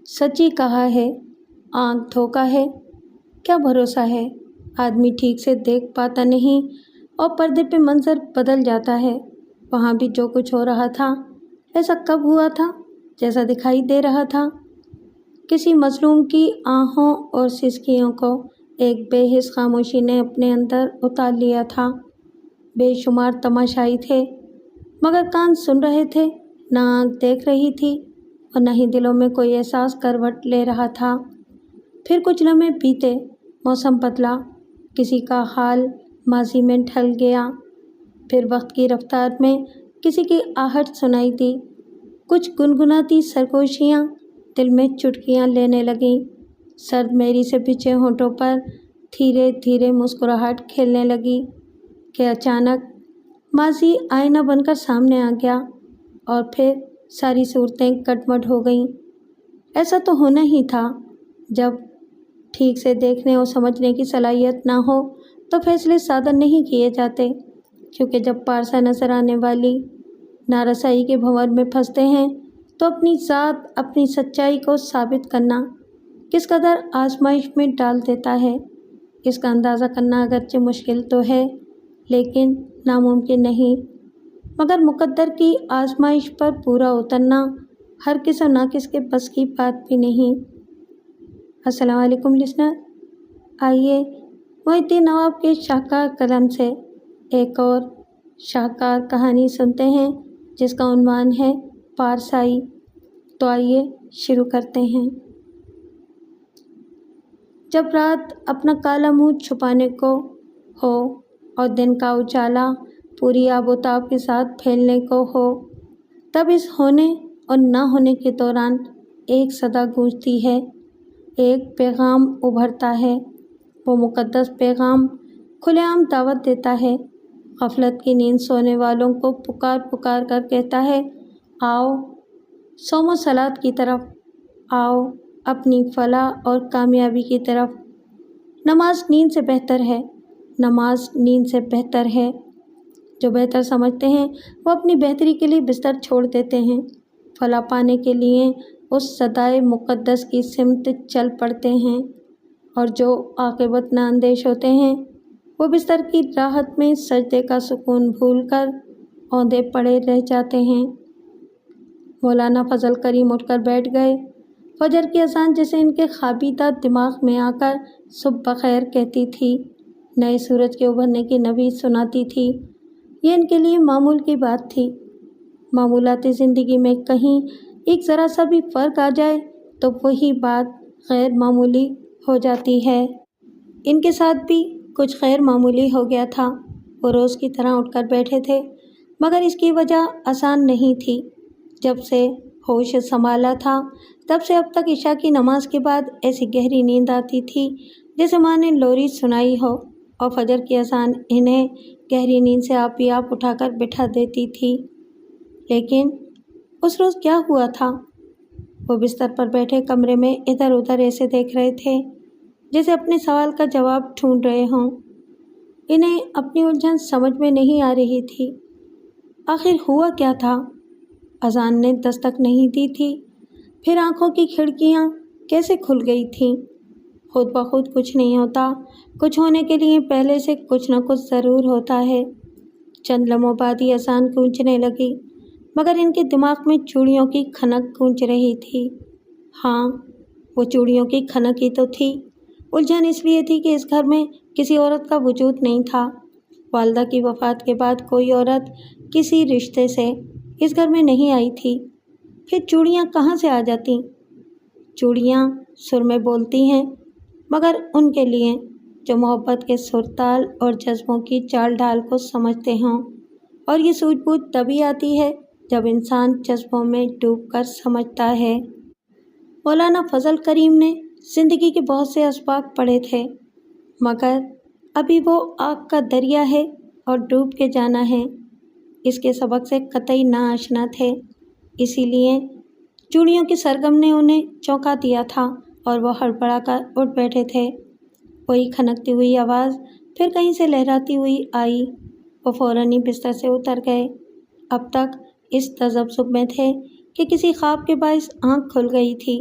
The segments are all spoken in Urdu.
سچی کہا ہے، آنکھ دھوکا ہے، کیا بھروسہ ہے؟ آدمی ٹھیک سے دیکھ پاتا نہیں اور پردے پہ منظر بدل جاتا ہے۔ وہاں بھی جو کچھ ہو رہا تھا ایسا کب ہوا تھا جیسا دکھائی دے رہا تھا؟ کسی مظلوم کی آہوں اور سسکیوں کو ایک بے حس خاموشی نے اپنے اندر اتار لیا تھا۔ بے شمار تماشائی تھے مگر کان سن رہے تھے، نہ آنکھ دیکھ رہی تھی اور نہ ہی دلوں میں کوئی احساس کروٹ لے رہا تھا۔ پھر کچھ لمحے بیتے، موسم بدلا، کسی کا حال ماضی میں ڈھل گیا، پھر وقت کی رفتار میں کسی کی آہٹ سنائی دی، کچھ گنگناتی سرگوشیاں دل میں چٹکیاں لینے لگیں، سرد میری سے بچھے ہونٹوں پر دھیرے دھیرے مسکراہٹ کھیلنے لگی کہ اچانک ماضی آئینہ بن کر سامنے آ گیا اور پھر ساری صورتیں کٹمٹ ہو گئیں۔ ایسا تو ہونا ہی تھا، جب ٹھیک سے دیکھنے اور سمجھنے کی صلاحیت نہ ہو تو فیصلے سادہ نہیں کیے جاتے، کیونکہ جب پارسا نظر آنے والی نارسائی کے بھنور میں پھنستے ہیں تو اپنی ذات، اپنی سچائی کو ثابت کرنا کس قدر آزمائش میں ڈال دیتا ہے، اس کا اندازہ کرنا اگرچہ مشکل تو ہے لیکن ناممکن نہیں۔ مگر مقدر کی آزمائش پر پورا اترنا ہر کس و ناقص کے بس کی بات بھی نہیں۔ السلام علیکم لسنر، آئیے محی الدین نواب کے شاہکار قلم سے ایک اور شاہکار کہانی سنتے ہیں جس کا عنوان ہے پارسائی۔ تو آئیے شروع کرتے ہیں۔ جب رات اپنا کالا منہ چھپانے کو ہو اور دن کا اجالا پوری آب و تاب کے ساتھ پھیلنے کو ہو، تب اس ہونے اور نہ ہونے کے دوران ایک صدا گونجتی ہے، ایک پیغام ابھرتا ہے۔ وہ مقدس پیغام کھلے عام دعوت دیتا ہے، غفلت کی نیند سونے والوں کو پکار پکار کر کہتا ہے، آؤ صوم و صلات کی طرف، آؤ اپنی فلاح اور کامیابی کی طرف۔ نماز نیند سے بہتر ہے، نماز نیند سے بہتر ہے۔ جو بہتر سمجھتے ہیں وہ اپنی بہتری کے لیے بستر چھوڑ دیتے ہیں، فلاح پانے کے لیے اس صدائے مقدس کی سمت چل پڑتے ہیں، اور جو عاقبت نہ اندیش ہوتے ہیں وہ بستر کی راحت میں سجدے کا سکون بھول کر اوندے پڑے رہ جاتے ہیں۔ مولانا فضل کریم اٹھ کر بیٹھ گئے۔ فجر کی اذان جیسے ان کے خوابیدہ دماغ میں آ کر صبح بخیر کہتی تھی، نئے سورج کے ابھرنے کی نوید سناتی تھی۔ یہ ان کے لیے معمول کی بات تھی۔ معمولات زندگی میں کہیں ایک ذرا سا بھی فرق آ جائے تو وہی بات غیر معمولی ہو جاتی ہے۔ ان کے ساتھ بھی کچھ غیر معمولی ہو گیا تھا۔ وہ روز کی طرح اٹھ کر بیٹھے تھے، مگر اس کی وجہ آسان نہیں تھی۔ جب سے ہوش سنبھالا تھا تب سے اب تک عشاء کی نماز کے بعد ایسی گہری نیند آتی تھی جیسے ماں نے لوری سنائی ہو، اور فجر کی اذان انہیں گہری نیند سے آپ ہی آپ اٹھا کر بٹھا دیتی تھی۔ لیکن اس روز کیا ہوا تھا؟ وہ بستر پر بیٹھے کمرے میں ادھر ادھر ایسے دیکھ رہے تھے جیسے اپنے سوال کا جواب ڈھونڈ رہے ہوں۔ انہیں اپنی الجھن سمجھ میں نہیں آ رہی تھی۔ آخر ہوا کیا تھا؟ اذان نے دستک نہیں دی تھی، پھر آنکھوں کی کھڑکیاں کیسے کھل گئی تھیں؟ خود بخود کچھ نہیں ہوتا، کچھ ہونے کے لیے پہلے سے کچھ نہ کچھ ضرور ہوتا ہے۔ چند لمحوں بعد ہی اذان گونجنے لگی، مگر ان کے دماغ میں چوڑیوں کی کھنک گونج رہی تھی۔ ہاں، وہ چوڑیوں کی کھنک ہی تو تھی۔ الجھن اس لیے تھی کہ اس گھر میں کسی عورت کا وجود نہیں تھا۔ والدہ کی وفات کے بعد کوئی عورت کسی رشتے سے اس گھر میں نہیں آئی تھی، پھر چوڑیاں کہاں سے آ جاتیں؟ چوڑیاں سر میں بولتی ہیں، مگر ان کے لیے جو محبت کے سرتال اور جذبوں کی چال ڈھال کو سمجھتے ہوں، اور یہ سوجھ بوجھ تبھی آتی ہے جب انسان جذبوں میں ڈوب کر سمجھتا ہے۔ مولانا فضل کریم نے زندگی کے بہت سے اسباق پڑھے تھے، مگر ابھی وہ آگ کا دریا ہے اور ڈوب کے جانا ہے، اس کے سبق سے قطعی ناآشنا تھے۔ اسی لیے چوڑیوں کی سرگم نے انہیں چونکا دیا تھا اور وہ ہڑبڑا کر اٹھ بیٹھے تھے۔ وہی کھنکتی ہوئی آواز پھر کہیں سے لہراتی ہوئی آئی۔ وہ فوراً ہی بستر سے اتر گئے۔ اب تک اس تذبذب میں تھے کہ کسی خواب کے باعث آنکھ کھل گئی تھی،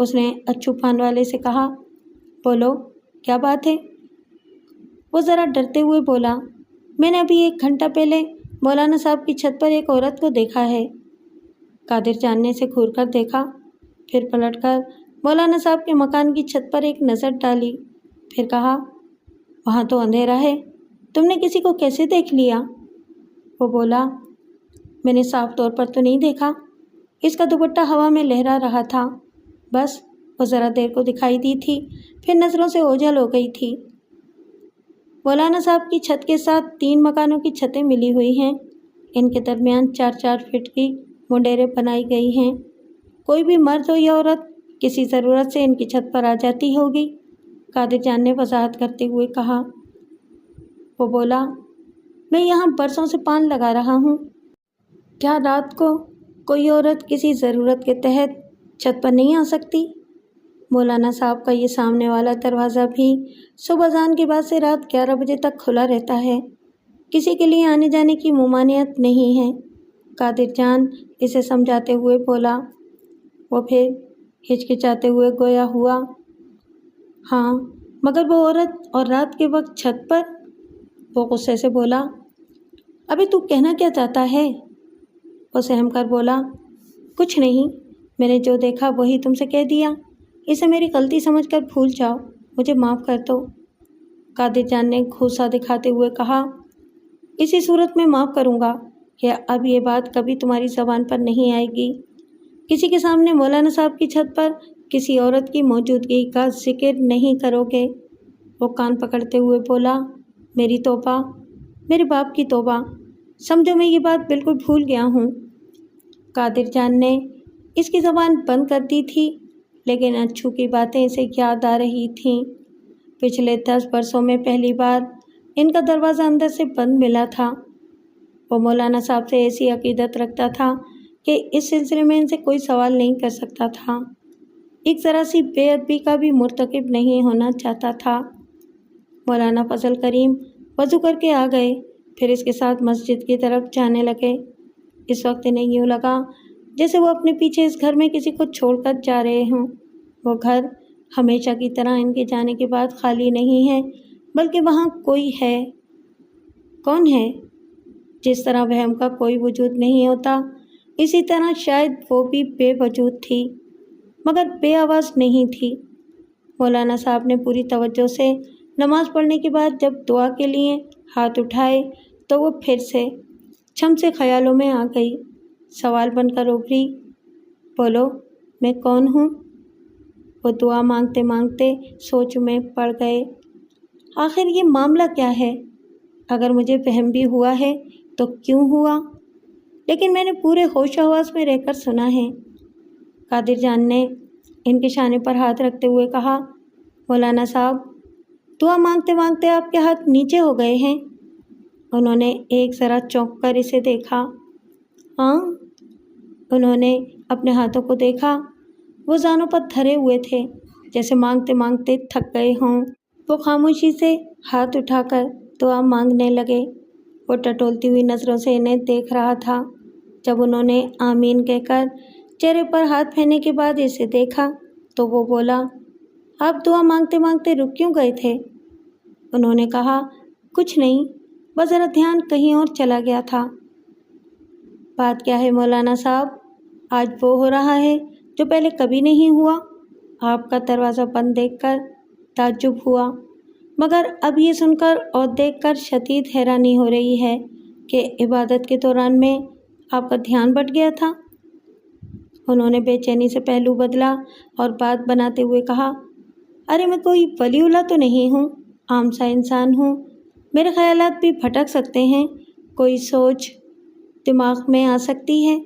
اس نے اچھو پان والے سے کہا۔ بولو کیا بات ہے؟ وہ ذرا ڈرتے ہوئے بولا، میں نے ابھی 1 گھنٹہ پہلے مولانا صاحب کی چھت پر ایک عورت کو دیکھا ہے۔ قادر جان نے اسے گھور کر دیکھا، پھر پلٹ کر مولانا صاحب کے مکان کی چھت پر ایک نظر ڈالی، پھر کہا، وہاں تو اندھیرا ہے، تم نے کسی کو کیسے دیکھ لیا؟ وہ بولا، میں نے صاف طور پر تو نہیں دیکھا، اس کا دوپٹہ ہوا میں لہرا رہا تھا، بس وہ ذرا دیر کو دکھائی دی تھی، پھر نظروں سے اوجھل ہو گئی تھی۔ مولانا صاحب کی چھت کے ساتھ 3 مکانوں کی چھتیں ملی ہوئی ہیں، ان کے درمیان 4-4 فٹ کی منڈیریں بنائی گئی ہیں، کوئی بھی مرد ہو یا عورت کسی ضرورت سے ان کی چھت پر آ جاتی ہوگی، قادر جان نے وضاحت کرتے ہوئے کہا۔ وہ بولا، میں یہاں برسوں سے پان لگا رہا ہوں، کیا رات کو کوئی عورت کسی ضرورت کے تحت چھت پر نہیں آ سکتی؟ مولانا صاحب کا یہ سامنے والا دروازہ بھی صبح اذان کے بعد سے رات 11 بجے تک کھلا رہتا ہے، کسی کے لیے آنے جانے کی ممانعت نہیں ہے، قادر جان اسے سمجھاتے ہوئے بولا۔ وہ پھر ہچکچاتے ہوئے گویا ہوا، ہاں مگر وہ عورت اور رات کے وقت چھت پر؟ وہ غصے سے بولا، ابھی تو کہنا کیا چاہتا ہے؟ وہ سہم کر بولا، کچھ نہیں، میں نے جو دیکھا وہی تم سے کہہ دیا، اسے میری غلطی سمجھ کر بھول جاؤ، مجھے معاف کر دو۔ قادر جان نے غصہ دکھاتے ہوئے کہا، اسی صورت میں معاف کروں گا کہ اب یہ بات کبھی تمہاری زبان پر نہیں آئے گی، کسی کے سامنے مولانا صاحب کی چھت پر کسی عورت کی موجودگی کا ذکر نہیں کرو گے۔ وہ کان پکڑتے ہوئے بولا، میری توبہ، میرے باپ کی توبہ، سمجھو میں یہ بات بالکل بھول گیا ہوں۔ قادر جان نے اس کی زبان بند کر دی تھی، لیکن اچھو کی باتیں اسے یاد آ رہی تھیں۔ پچھلے 10 برسوں میں پہلی بار ان کا دروازہ اندر سے بند ملا تھا۔ وہ مولانا صاحب سے ایسی عقیدت رکھتا تھا کہ اس سلسلے میں ان سے کوئی سوال نہیں کر سکتا تھا، ایک ذرا سی بے ادبی کا بھی مرتکب نہیں ہونا چاہتا تھا۔ مولانا فضل کریم وضو کر کے آ گئے، پھر اس کے ساتھ مسجد کی طرف جانے لگے۔ اس وقت انہیں یوں لگا جیسے وہ اپنے پیچھے اس گھر میں کسی کو چھوڑ کر جا رہے ہوں۔ وہ گھر ہمیشہ کی طرح ان کے جانے کے بعد خالی نہیں ہے، بلکہ وہاں کوئی ہے۔ کون ہے؟ جس طرح وہم کا کوئی وجود نہیں ہوتا، اسی طرح شاید وہ بھی بے وجود تھی، مگر بے آواز نہیں تھی۔ مولانا صاحب نے پوری توجہ سے نماز پڑھنے کے بعد جب دعا کے لیے ہاتھ اٹھائے تو وہ پھر سے چھم سے خیالوں میں آ گئی، سوال بن کر ابھری، بولو میں کون ہوں؟ وہ دعا مانگتے مانگتے سوچ میں پڑ گئے، آخر یہ معاملہ کیا ہے؟ اگر مجھے وہم بھی ہوا ہے تو کیوں ہوا؟ لیکن میں نے پورے ہوش و حواس میں رہ کر سنا ہے۔ قادر جان نے ان کے شانے پر ہاتھ رکھتے ہوئے کہا، مولانا صاحب، دعا مانگتے مانگتے آپ کے ہاتھ نیچے ہو گئے ہیں؟ انہوں نے ایک ذرا چونک کر اسے دیکھا۔ ہاں، انہوں نے اپنے ہاتھوں کو دیکھا، وہ زانوں پر دھرے ہوئے تھے، جیسے مانگتے مانگتے تھک گئے ہوں۔ وہ خاموشی سے ہاتھ اٹھا کر دعا مانگنے لگے۔ وہ ٹٹولتی ہوئی نظروں سے انہیں دیکھ رہا تھا۔ جب انہوں نے آمین کہہ کر چہرے پر ہاتھ پھیرنے کے بعد اسے دیکھا تو وہ بولا، آپ دعا مانگتے مانگتے رک کیوں گئے تھے؟ انہوں نے کہا، کچھ نہیں، بس ذرا دھیان کہیں اور چلا گیا تھا۔ بات کیا ہے مولانا صاحب؟ آج وہ ہو رہا ہے جو پہلے کبھی نہیں ہوا۔ آپ کا دروازہ بند دیکھ کر تعجب ہوا، مگر اب یہ سن کر اور دیکھ کر شدید حیرانی ہو رہی ہے کہ عبادت کے دوران میں آپ کا دھیان بٹ گیا تھا۔ انہوں نے بے چینی سے پہلو بدلا اور بات بناتے ہوئے کہا، ارے میں کوئی ولی اللہ تو نہیں ہوں، عام سا انسان ہوں، میرے خیالات بھی بھٹک سکتے ہیں، کوئی سوچ دماغ میں آ سکتی ہے،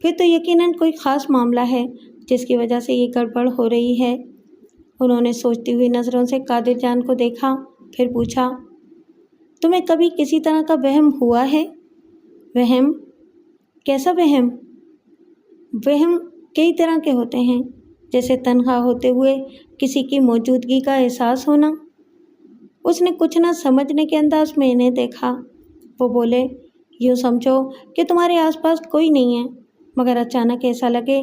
پھر تو یقیناً کوئی خاص معاملہ ہے جس کی وجہ سے یہ گڑبڑ ہو رہی ہے۔ انہوں نے سوچتی ہوئی نظروں سے قادر جان کو دیکھا، پھر پوچھا، تمہیں کبھی کسی طرح کا وہم ہوا ہے؟ وہم؟ کیسا وہم؟ وہم کئی طرح کے ہوتے ہیں، جیسے تنہا ہوتے ہوئے کسی کی موجودگی کا احساس ہونا۔ اس نے کچھ نہ سمجھنے کے انداز میں انہیں دیکھا۔ وہ بولے، یوں سمجھو کہ تمہارے آس پاس کوئی نہیں ہے، مگر اچانک ایسا لگے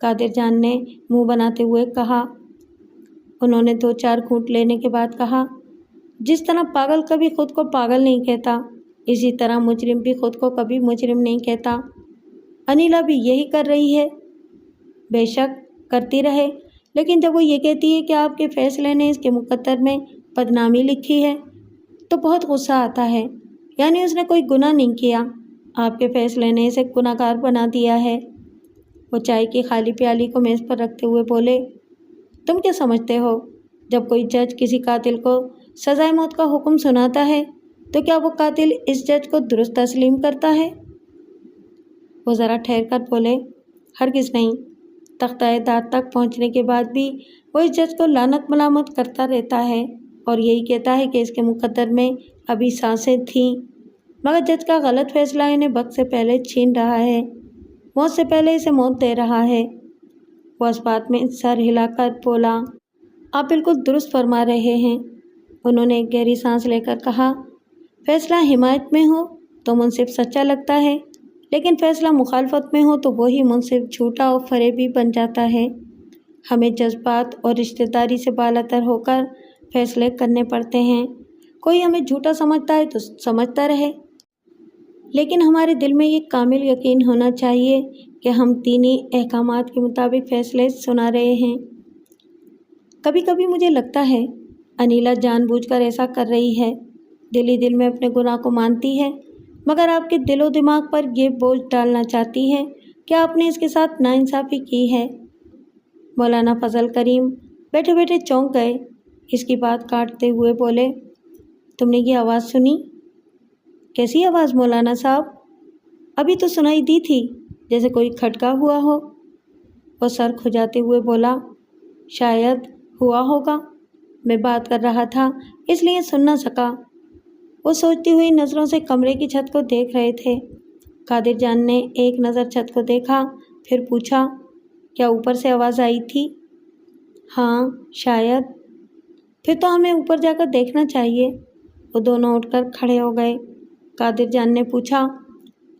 قادر جان نے منہ بناتے ہوئے کہا۔ انہوں نے 2-4 گھونٹ لینے کے بعد کہا، جس طرح پاگل کبھی خود کو پاگل نہیں کہتا، اسی طرح مجرم بھی خود کو کبھی مجرم نہیں کہتا۔ انیلا بھی یہی کر رہی ہے۔ بے شک کرتی رہے، لیکن جب وہ یہ کہتی ہے کہ آپ کے فیصلے نے اس کے مقدر میں بدنامی لکھی ہے تو بہت غصہ آتا ہے۔ یعنی اس نے کوئی گناہ نہیں کیا، آپ کے فیصلے نے اسے گناہ گار بنا دیا ہے۔ وہ چائے کی خالی پیالی کو میز پر رکھتے ہوئے بولے، تم کیا سمجھتے ہو؟ جب کوئی جج کسی قاتل کو سزائے موت کا حکم سناتا ہے تو کیا وہ قاتل اس جج کو درست تسلیم کرتا ہے؟ وہ ذرا ٹھہر کر بولے، ہرگز نہیں۔ تختہ داد تک پہنچنے کے بعد بھی وہ اس جج کو لعنت ملامت کرتا رہتا ہے اور یہی کہتا ہے کہ اس کے مقدر میں ابھی سانسیں تھیں، مگر جج کا غلط فیصلہ انہیں وقت سے پہلے چھین رہا ہے، موت سے پہلے اسے موت دے رہا ہے۔ وہ اس بات میں سر ہلا کر بولا، آپ بالکل درست فرما رہے ہیں۔ انہوں نے ایک گہری سانس لے کر کہا، فیصلہ حمایت میں ہو تو منصف سچا لگتا ہے، لیکن فیصلہ مخالفت میں ہو تو وہی منصف جھوٹا اور فریبی بن جاتا ہے۔ ہمیں جذبات اور رشتہ داری سے بالاتر ہو کر فیصلے کرنے پڑتے ہیں۔ کوئی ہمیں جھوٹا سمجھتا ہے تو سمجھتا رہے، لیکن ہمارے دل میں یہ کامل یقین ہونا چاہیے کہ ہم دینی احکامات کے مطابق فیصلے سنا رہے ہیں۔ کبھی کبھی مجھے لگتا ہے انیلا جان بوجھ کر ایسا کر رہی ہے، دل ہی دل میں اپنے گناہ کو مانتی ہے، مگر آپ کے دل و دماغ پر یہ بوجھ ڈالنا چاہتی ہے کہ آپ نے اس کے ساتھ ناانصافی کی ہے۔ مولانا فضل کریم بیٹھے بیٹھے چونک گئے۔ اس کی بات کاٹتے ہوئے بولے، تم نے یہ آواز سنی؟ کیسی آواز مولانا صاحب؟ ابھی تو سنائی دی تھی جیسے کوئی کھٹکا ہوا ہو۔ وہ سر کھجاتے ہوئے بولا، شاید ہوا ہوگا، میں بات کر رہا تھا اس لیے سن نہ سکا۔ وہ سوچتی ہوئی نظروں سے کمرے کی چھت کو دیکھ رہے تھے۔ قادر جان نے ایک نظر چھت کو دیکھا، پھر پوچھا، کیا اوپر سے آواز آئی تھی؟ ہاں شاید۔ پھر تو ہمیں اوپر جا کر دیکھنا چاہیے۔ وہ دونوں اٹھ کر کھڑے ہو گئے۔ قادر جان نے پوچھا،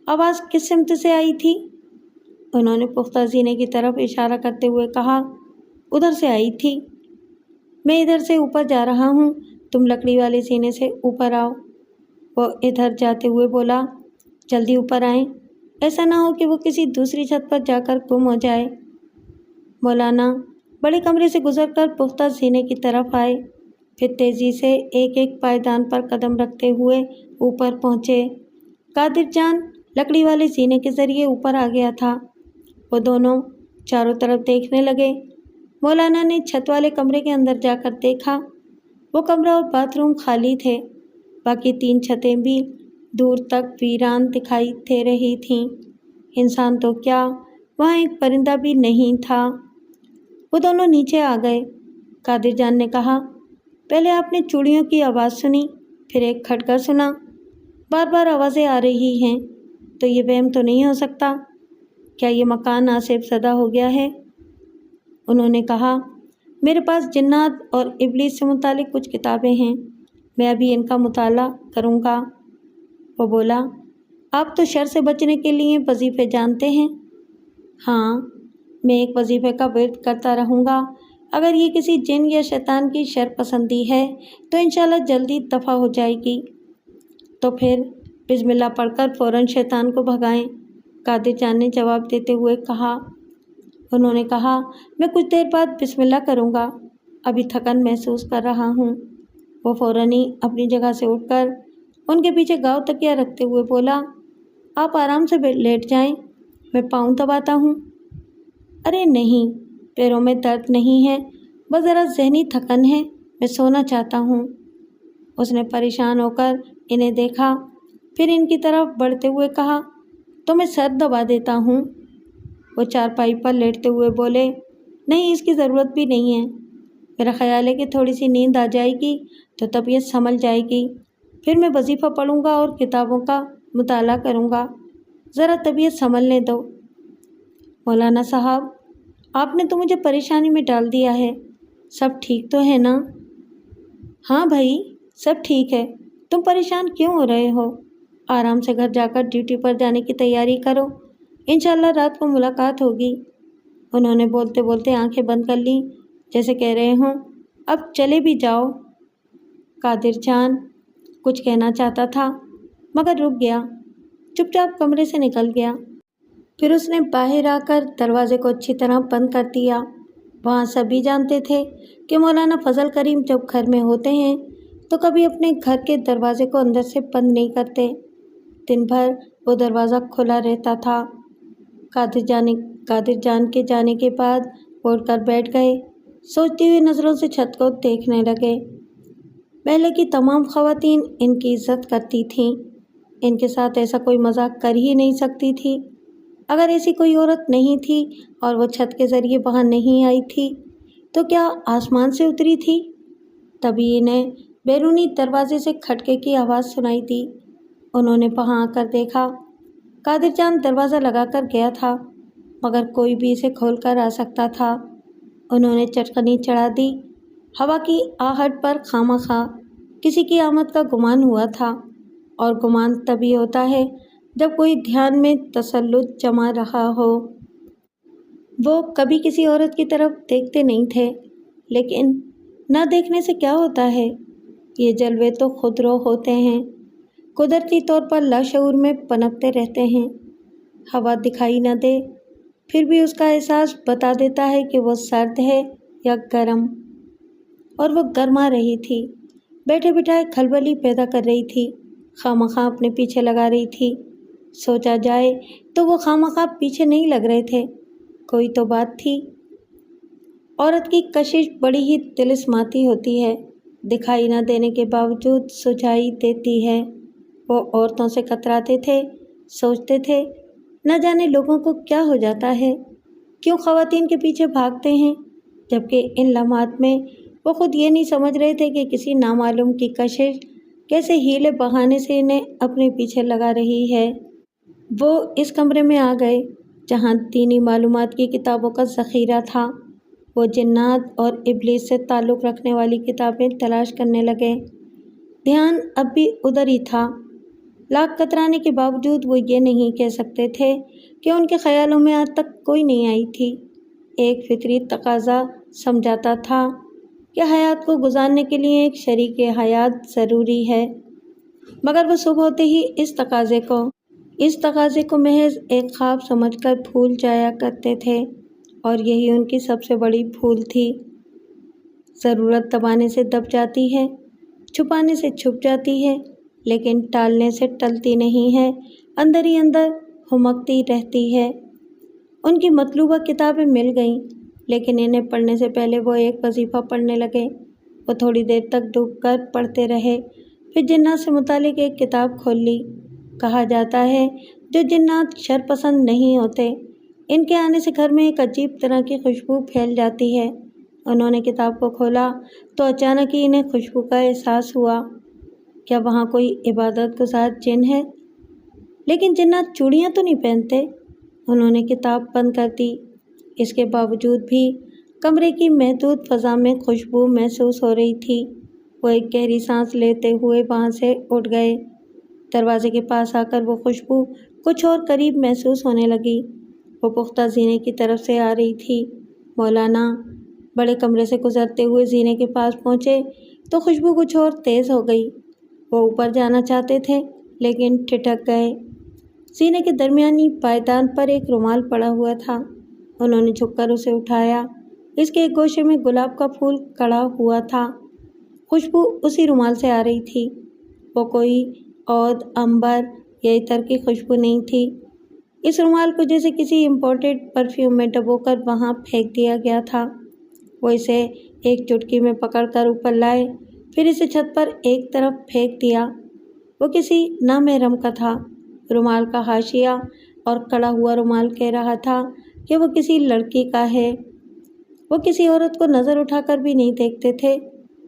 آواز کس سمت سے آئی تھی؟ انہوں نے پختہ سینے کی طرف اشارہ کرتے ہوئے کہا، ادھر سے آئی تھی۔ میں ادھر سے اوپر جا رہا ہوں، تم لکڑی والے سینے سے اوپر آؤ۔ وہ ادھر جاتے ہوئے بولا، جلدی اوپر آئیں، ایسا نہ ہو کہ وہ کسی دوسری چھت پر جا کر گم ہو جائے۔ مولانا بڑے کمرے سے گزر کر پختہ سینے کی طرف آئے، پھر تیزی سے ایک ایک پائیدان پر قدم رکھتے ہوئے اوپر پہنچے۔ قادر جان لکڑی والے سینے کے ذریعے اوپر آ گیا تھا۔ وہ دونوں چاروں طرف دیکھنے لگے۔ مولانا نے چھت والے کمرے کے اندر جا کر دیکھا، وہ کمرہ اور باتھ روم خالی تھے، باقی 3 چھتیں بھی دور تک ویران دکھائی دے رہی تھیں۔ انسان تو کیا، وہاں ایک پرندہ بھی نہیں تھا۔ وہ دونوں نیچے آ گئے۔ قادر جان نے کہا، پہلے آپ نے چوڑیوں کی آواز سنی، پھر ایک کھٹکا سنا، بار بار آوازیں آ رہی ہیں، تو یہ وہم تو نہیں ہو سکتا؟ کیا یہ مکان آسیب زدہ ہو گیا ہے؟ انہوں نے کہا، میرے پاس جنات اور ابلیس سے متعلق کچھ کتابیں ہیں، میں ابھی ان کا مطالعہ کروں گا۔ وہ بولا، آپ تو شر سے بچنے کے لیے وظیفے جانتے ہیں؟ ہاں، میں ایک وظیفے کا ورد کرتا رہوں گا۔ اگر یہ کسی جن یا شیطان کی شر پسندی ہے تو انشاءاللہ جلدی دفع ہو جائے گی۔ تو پھر بسم اللہ پڑھ کر فوراً شیطان کو بھگائیں، قادر جان نے جواب دیتے ہوئے کہا۔ انہوں نے کہا، میں کچھ دیر بعد بسم اللہ کروں گا، ابھی تھکن محسوس کر رہا ہوں۔ وہ فوراً ہی اپنی جگہ سے اٹھ کر ان کے پیچھے گاؤ تکیہ رکھتے ہوئے بولا، آپ آرام سے لیٹ جائیں، میں پاؤں دباتا ہوں۔ ارے نہیں، پیروں میں درد نہیں ہے، بس ذرا ذہنی تھکن ہے، میں سونا چاہتا ہوں۔ اس نے پریشان ہو کر انہیں دیکھا، پھر ان کی طرف بڑھتے ہوئے کہا، تو میں سر دبا دیتا ہوں۔ وہ چارپائی پر لیٹتے ہوئے بولے، نہیں، اس کی ضرورت بھی نہیں ہے، میرا خیال ہے کہ تھوڑی سی نیند آ جائے گی تو طبیعت سنبھل جائے گی، پھر میں وظیفہ پڑھوں گا اور کتابوں کا مطالعہ کروں گا، ذرا طبیعت سنبھلنے دو۔ مولانا صاحب، آپ نے تو مجھے پریشانی میں ڈال دیا ہے، سب ٹھیک تو ہے نا؟ ہاں بھائی، سب ٹھیک ہے، تم پریشان کیوں ہو رہے ہو؟ آرام سے گھر جا کر ڈیوٹی پر جانے کی تیاری کرو، انشاءاللہ رات کو ملاقات ہوگی۔ انہوں نے بولتے بولتے آنکھیں بند کر لیں، جیسے کہہ رہے ہوں اب چلے بھی جاؤ۔ قادر چاند کچھ کہنا چاہتا تھا مگر رک گیا، چپ چاپ کمرے سے نکل گیا۔ پھر اس نے باہر آ کر دروازے کو اچھی طرح بند کر دیا۔ وہاں سبھی جانتے تھے کہ مولانا فضل کریم جب گھر میں ہوتے ہیں تو کبھی اپنے گھر کے دروازے کو اندر سے بند نہیں کرتے، دن بھر وہ دروازہ کھلا رہتا تھا۔ قادر جان کے جانے کے بعد وہ اٹھ کر بیٹھ گئے، سوچتی ہوئی نظروں سے چھت کو دیکھنے لگے۔ محلے کی تمام خواتین ان کی عزت کرتی تھیں، ان کے ساتھ ایسا کوئی مذاق کر ہی نہیں سکتی تھی۔ اگر ایسی کوئی عورت نہیں تھی اور وہ چھت کے ذریعے وہاں نہیں آئی تھی تو کیا آسمان سے اتری تھی؟ تبھی انہیں بیرونی دروازے سے کھٹکے کی آواز سنائی دی۔ انہوں نے وہاں آ کر دیکھا، قادر چاند دروازہ لگا کر گیا تھا مگر کوئی بھی اسے کھول کر آ سکتا تھا۔ انہوں نے چٹکنی چڑھا دی۔ ہوا کی آہٹ پر خواہ کسی کی آمد کا گمان ہوا تھا، اور گمان تبھی ہوتا ہے جب کوئی دھیان میں تسلط جما رہا ہو۔ وہ کبھی کسی عورت کی طرف دیکھتے نہیں تھے، لیکن نہ دیکھنے سے کیا ہوتا ہے؟ یہ جلوے تو خودرو ہوتے ہیں، قدرتی طور پر لاشعور میں پنپتے رہتے ہیں۔ ہوا دکھائی نہ دے پھر بھی اس کا احساس بتا دیتا ہے کہ وہ سرد ہے یا گرم، اور وہ گرما رہی تھی، بیٹھے بٹھائے کھلبلی پیدا کر رہی تھی، خواہ اپنے پیچھے لگا رہی تھی۔ سوچا جائے تو وہ خواہ پیچھے نہیں لگ رہے تھے، کوئی تو بات تھی۔ عورت کی کشش بڑی ہی طلسماتی ہوتی ہے، دکھائی نہ دینے کے باوجود سجائی دیتی ہے۔ وہ عورتوں سے کتراتے تھے، سوچتے تھے نہ جانے لوگوں کو کیا ہو جاتا ہے، کیوں خواتین کے پیچھے بھاگتے ہیں، جبکہ ان لمحات میں وہ خود یہ نہیں سمجھ رہے تھے کہ کسی نامعلوم کی کشش کیسے ہیلے بہانے سے انہیں اپنے پیچھے لگا رہی ہے۔ وہ اس کمرے میں آ گئے جہاں دینی معلومات کی کتابوں کا ذخیرہ تھا۔ وہ جنات اور ابلیس سے تعلق رکھنے والی کتابیں تلاش کرنے لگے۔ دھیان اب بھی ادھر ہی تھا، لاکھ کترانے کے باوجود وہ یہ نہیں کہہ سکتے تھے کہ ان کے خیالوں میں آج تک کوئی نہیں آئی تھی۔ ایک فطری تقاضا سمجھاتا تھا کہ حیات کو گزارنے کے لیے ایک شریک حیات ضروری ہے، مگر وہ صبح ہوتے ہی اس تقاضے کو محض ایک خواب سمجھ کر بھول جایا کرتے تھے، اور یہی ان کی سب سے بڑی بھول تھی۔ ضرورت دبانے سے دب جاتی ہے، چھپانے سے چھپ جاتی ہے، لیکن ٹالنے سے ٹلتی نہیں ہے، اندر ہی اندر ہمکتی رہتی ہے۔ ان کی مطلوبہ کتابیں مل گئیں، لیکن انہیں پڑھنے سے پہلے وہ ایک وظیفہ پڑھنے لگے۔ وہ تھوڑی دیر تک ڈوب کر پڑھتے رہے، پھر جنات سے متعلق ایک کتاب کھول لی۔ کہا جاتا ہے جو جنات شر پسند نہیں ہوتے، ان کے آنے سے گھر میں ایک عجیب طرح کی خوشبو پھیل جاتی ہے۔ انہوں نے کتاب کو کھولا تو اچانک ہی انہیں خوشبو کا احساس ہوا۔ کیا وہاں کوئی عبادت گزار جن ہے؟ لیکن جنات چوڑیاں تو نہیں پہنتے۔ انہوں نے کتاب بند کر دی۔ اس کے باوجود بھی کمرے کی محدود فضا میں خوشبو محسوس ہو رہی تھی۔ وہ ایک گہری سانس لیتے ہوئے وہاں سے اٹھ گئے۔ دروازے کے پاس آ کر وہ خوشبو کچھ اور قریب محسوس ہونے لگی۔ وہ پختہ زینے کی طرف سے آ رہی تھی۔ مولانا بڑے کمرے سے گزرتے ہوئے زینے کے پاس پہنچے تو خوشبو کچھ اور تیز ہو گئی۔ وہ اوپر جانا چاہتے تھے لیکن ٹھٹک گئے۔ زینے کے درمیانی پائیدان پر ایک رومال پڑا ہوا تھا۔ انہوں نے جھک کر اسے اٹھایا۔ اس کے ایک گوشے میں گلاب کا پھول کڑا ہوا تھا۔ خوشبو اسی رومال سے آ رہی تھی۔ وہ کوئی عود، عنبر یا عطر کی خوشبو نہیں تھی۔ اس رومال کو جیسے کسی امپورٹڈ پرفیوم میں ڈبو کر وہاں پھینک دیا گیا تھا۔ وہ اسے ایک چٹکی میں پکڑ کر اوپر لائے، پھر اسے چھت پر ایک طرف پھینک دیا۔ وہ کسی نامحرم کا تھا۔ رومال کا حاشیہ اور کڑا ہوا رومال کہہ رہا تھا کہ وہ کسی لڑکی کا ہے۔ وہ کسی عورت کو نظر اٹھا کر بھی نہیں دیکھتے تھے،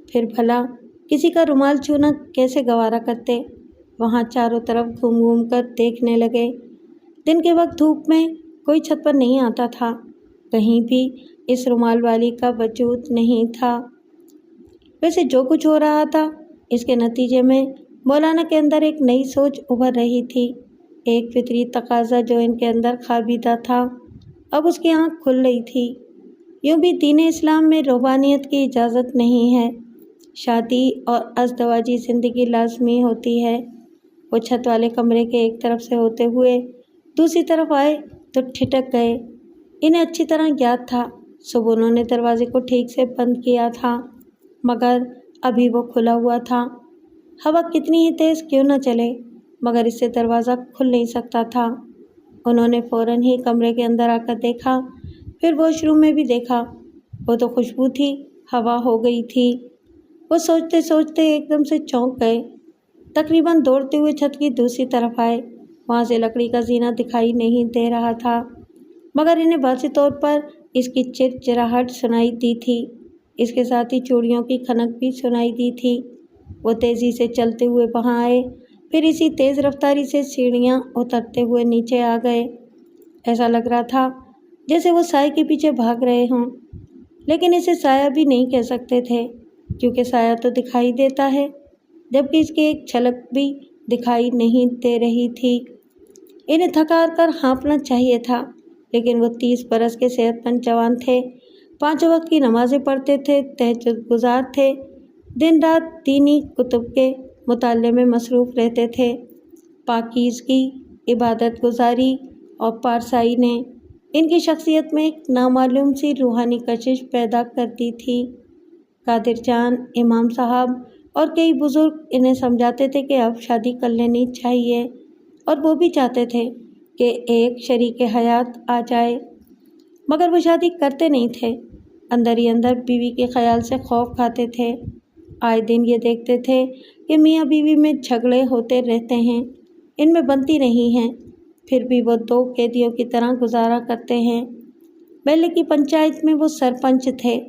پھر بھلا کسی کا رومال چھونا کیسے گوارا کرتے؟ وہاں چاروں طرف گھوم گھوم کر دیکھنے لگے۔ دن کے وقت دھوپ میں کوئی چھت پر نہیں آتا تھا، کہیں بھی اس رومال والی کا وجود نہیں تھا۔ ویسے جو کچھ ہو رہا تھا اس کے نتیجے میں مولانا کے اندر ایک نئی سوچ ابھر رہی تھی، ایک فطری تقاضا جو ان کے اندر خوابیدہ تھا اب اس کی آنکھ کھل رہی تھی۔ یوں بھی دین اسلام میں روحانیت کی اجازت نہیں ہے، شادی اور ازدواجی زندگی لازمی ہوتی ہے۔ وہ چھت والے کمرے کے ایک طرف سے ہوتے ہوئے دوسری طرف آئے تو ٹھٹک گئے۔ انہیں اچھی طرح یاد تھا صبح انہوں نے دروازے کو ٹھیک سے بند کیا تھا، مگر ابھی وہ کھلا ہوا تھا۔ ہوا کتنی ہی تیز کیوں نہ چلے مگر اس سے دروازہ کھل نہیں سکتا تھا۔ انہوں نے فوراً ہی کمرے کے اندر آ کر دیکھا، پھر واش روم میں بھی دیکھا۔ وہ تو خوشبو تھی، ہوا ہو گئی تھی۔ وہ سوچتے سوچتے ایک دم سے چونک گئے، تقریباً دوڑتے ہوئے چھت کی دوسری طرف آئے۔ وہاں سے لکڑی کا زینہ دکھائی نہیں دے رہا تھا، مگر انہیں واضح طور پر اس کی چرچراہٹ سنائی دی تھی۔ اس کے ساتھ ہی چوڑیوں کی کھنک بھی سنائی دی تھی۔ وہ تیزی سے چلتے ہوئے وہاں آئے، پھر اسی تیز رفتاری سے سیڑھیاں اترتے ہوئے نیچے آ گئے۔ ایسا لگ رہا تھا جیسے وہ سائے کے پیچھے بھاگ رہے ہوں، لیکن اسے سایہ بھی نہیں کہہ سکتے تھے، کیونکہ سایہ تو دکھائی دیتا ہے، جبکہ اس کی ایک جھلک بھی دکھائی نہیں دے رہی تھی۔ انہیں تھک ہار کر ہانپنا چاہیے تھا، لیکن وہ 30 برس کے صحت مند جوان تھے، 5 وقت کی نمازیں پڑھتے تھے، تہجد گزار تھے، دن رات دینی کتب کے مطالعے میں مصروف رہتے تھے۔ پاکیزگی، عبادت گزاری اور پارسائی نے ان کی شخصیت میں ایک نامعلوم سی روحانی کشش پیدا کر دی تھی۔ قادر جان، امام صاحب اور کئی بزرگ انہیں سمجھاتے تھے کہ اب شادی کر لینی چاہیے، اور وہ بھی چاہتے تھے کہ ایک شریک حیات آ جائے، مگر وہ شادی کرتے نہیں تھے۔ اندر ہی اندر بیوی کے خیال سے خوف کھاتے تھے۔ آئے دن یہ دیکھتے تھے کہ میاں بیوی میں جھگڑے ہوتے رہتے ہیں، ان میں بنتی نہیں ہیں، پھر بھی وہ 2 قیدیوں کی طرح گزارا کرتے ہیں۔ محلے کی پنچایت میں وہ سرپنچ تھے۔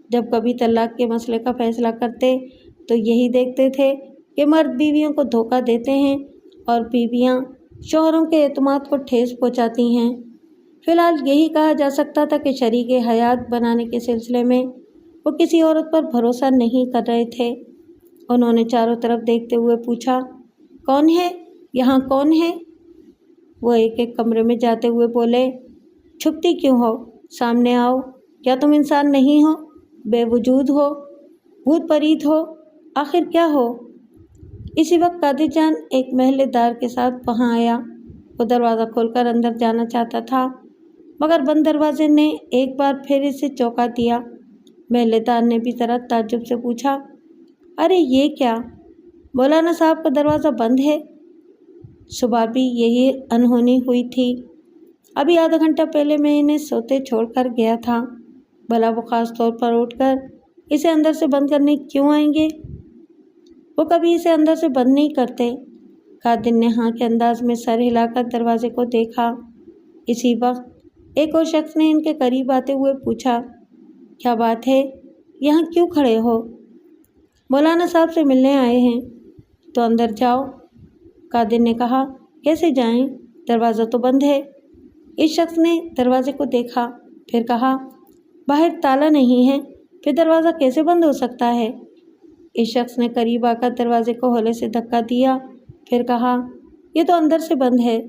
جب کبھی طلاق کے مسئلے کا فیصلہ کرتے تو یہی دیکھتے تھے کہ مرد بیویوں کو دھوکہ دیتے ہیں اور بیویاں شوہروں کے اعتماد کو ٹھیس پہنچاتی ہیں۔ فی الحال یہی کہا جا سکتا تھا کہ شریک حیات بنانے کے سلسلے میں وہ کسی عورت پر بھروسہ نہیں کر رہے تھے۔ انہوں نے چاروں طرف دیکھتے ہوئے پوچھا، کون ہے یہاں، کون ہے؟ وہ ایک ایک کمرے میں جاتے ہوئے بولے، چھپتی کیوں ہو؟ سامنے آؤ، کیا تم انسان نہیں ہو؟ بے وجود ہو؟ بھوت پریت ہو؟ آخر کیا ہو؟ اسی وقت قادر جان ایک محلے دار کے ساتھ وہاں آیا۔ وہ دروازہ کھول کر اندر جانا چاہتا تھا، مگر بند دروازے نے ایک بار پھر اسے چونکا دیا۔ محلے دار نے بھی ذرا تعجب سے پوچھا، ارے یہ کیا؟ مولانا صاحب کا دروازہ بند ہے؟ صبح بھی یہی انہونی ہوئی تھی، ابھی آدھا گھنٹہ پہلے میں انہیں سوتے چھوڑ کر گیا تھا، بھلا وہ خاص طور پر اٹھ کر اسے اندر سے بند کرنے کیوں آئیں گے؟ وہ کبھی اسے اندر سے بند نہیں کرتے۔ قادر نے ہاں کے انداز میں سر ہلا کر دروازے کو دیکھا۔ اسی وقت ایک اور شخص نے ان کے قریب آتے ہوئے پوچھا، کیا بات ہے، یہاں کیوں کھڑے ہو؟ مولانا صاحب سے ملنے آئے ہیں۔ تو اندر جاؤ۔ قادر نے کہا، کیسے جائیں؟ دروازہ تو بند ہے۔ اس شخص نے دروازے کو دیکھا، پھر کہا، باہر تالا نہیں ہے، پھر دروازہ کیسے بند ہو سکتا ہے؟ اس شخص نے قریب آ کر دروازے کو ہولے سے دھکا دیا، پھر کہا، یہ تو اندر سے بند ہے۔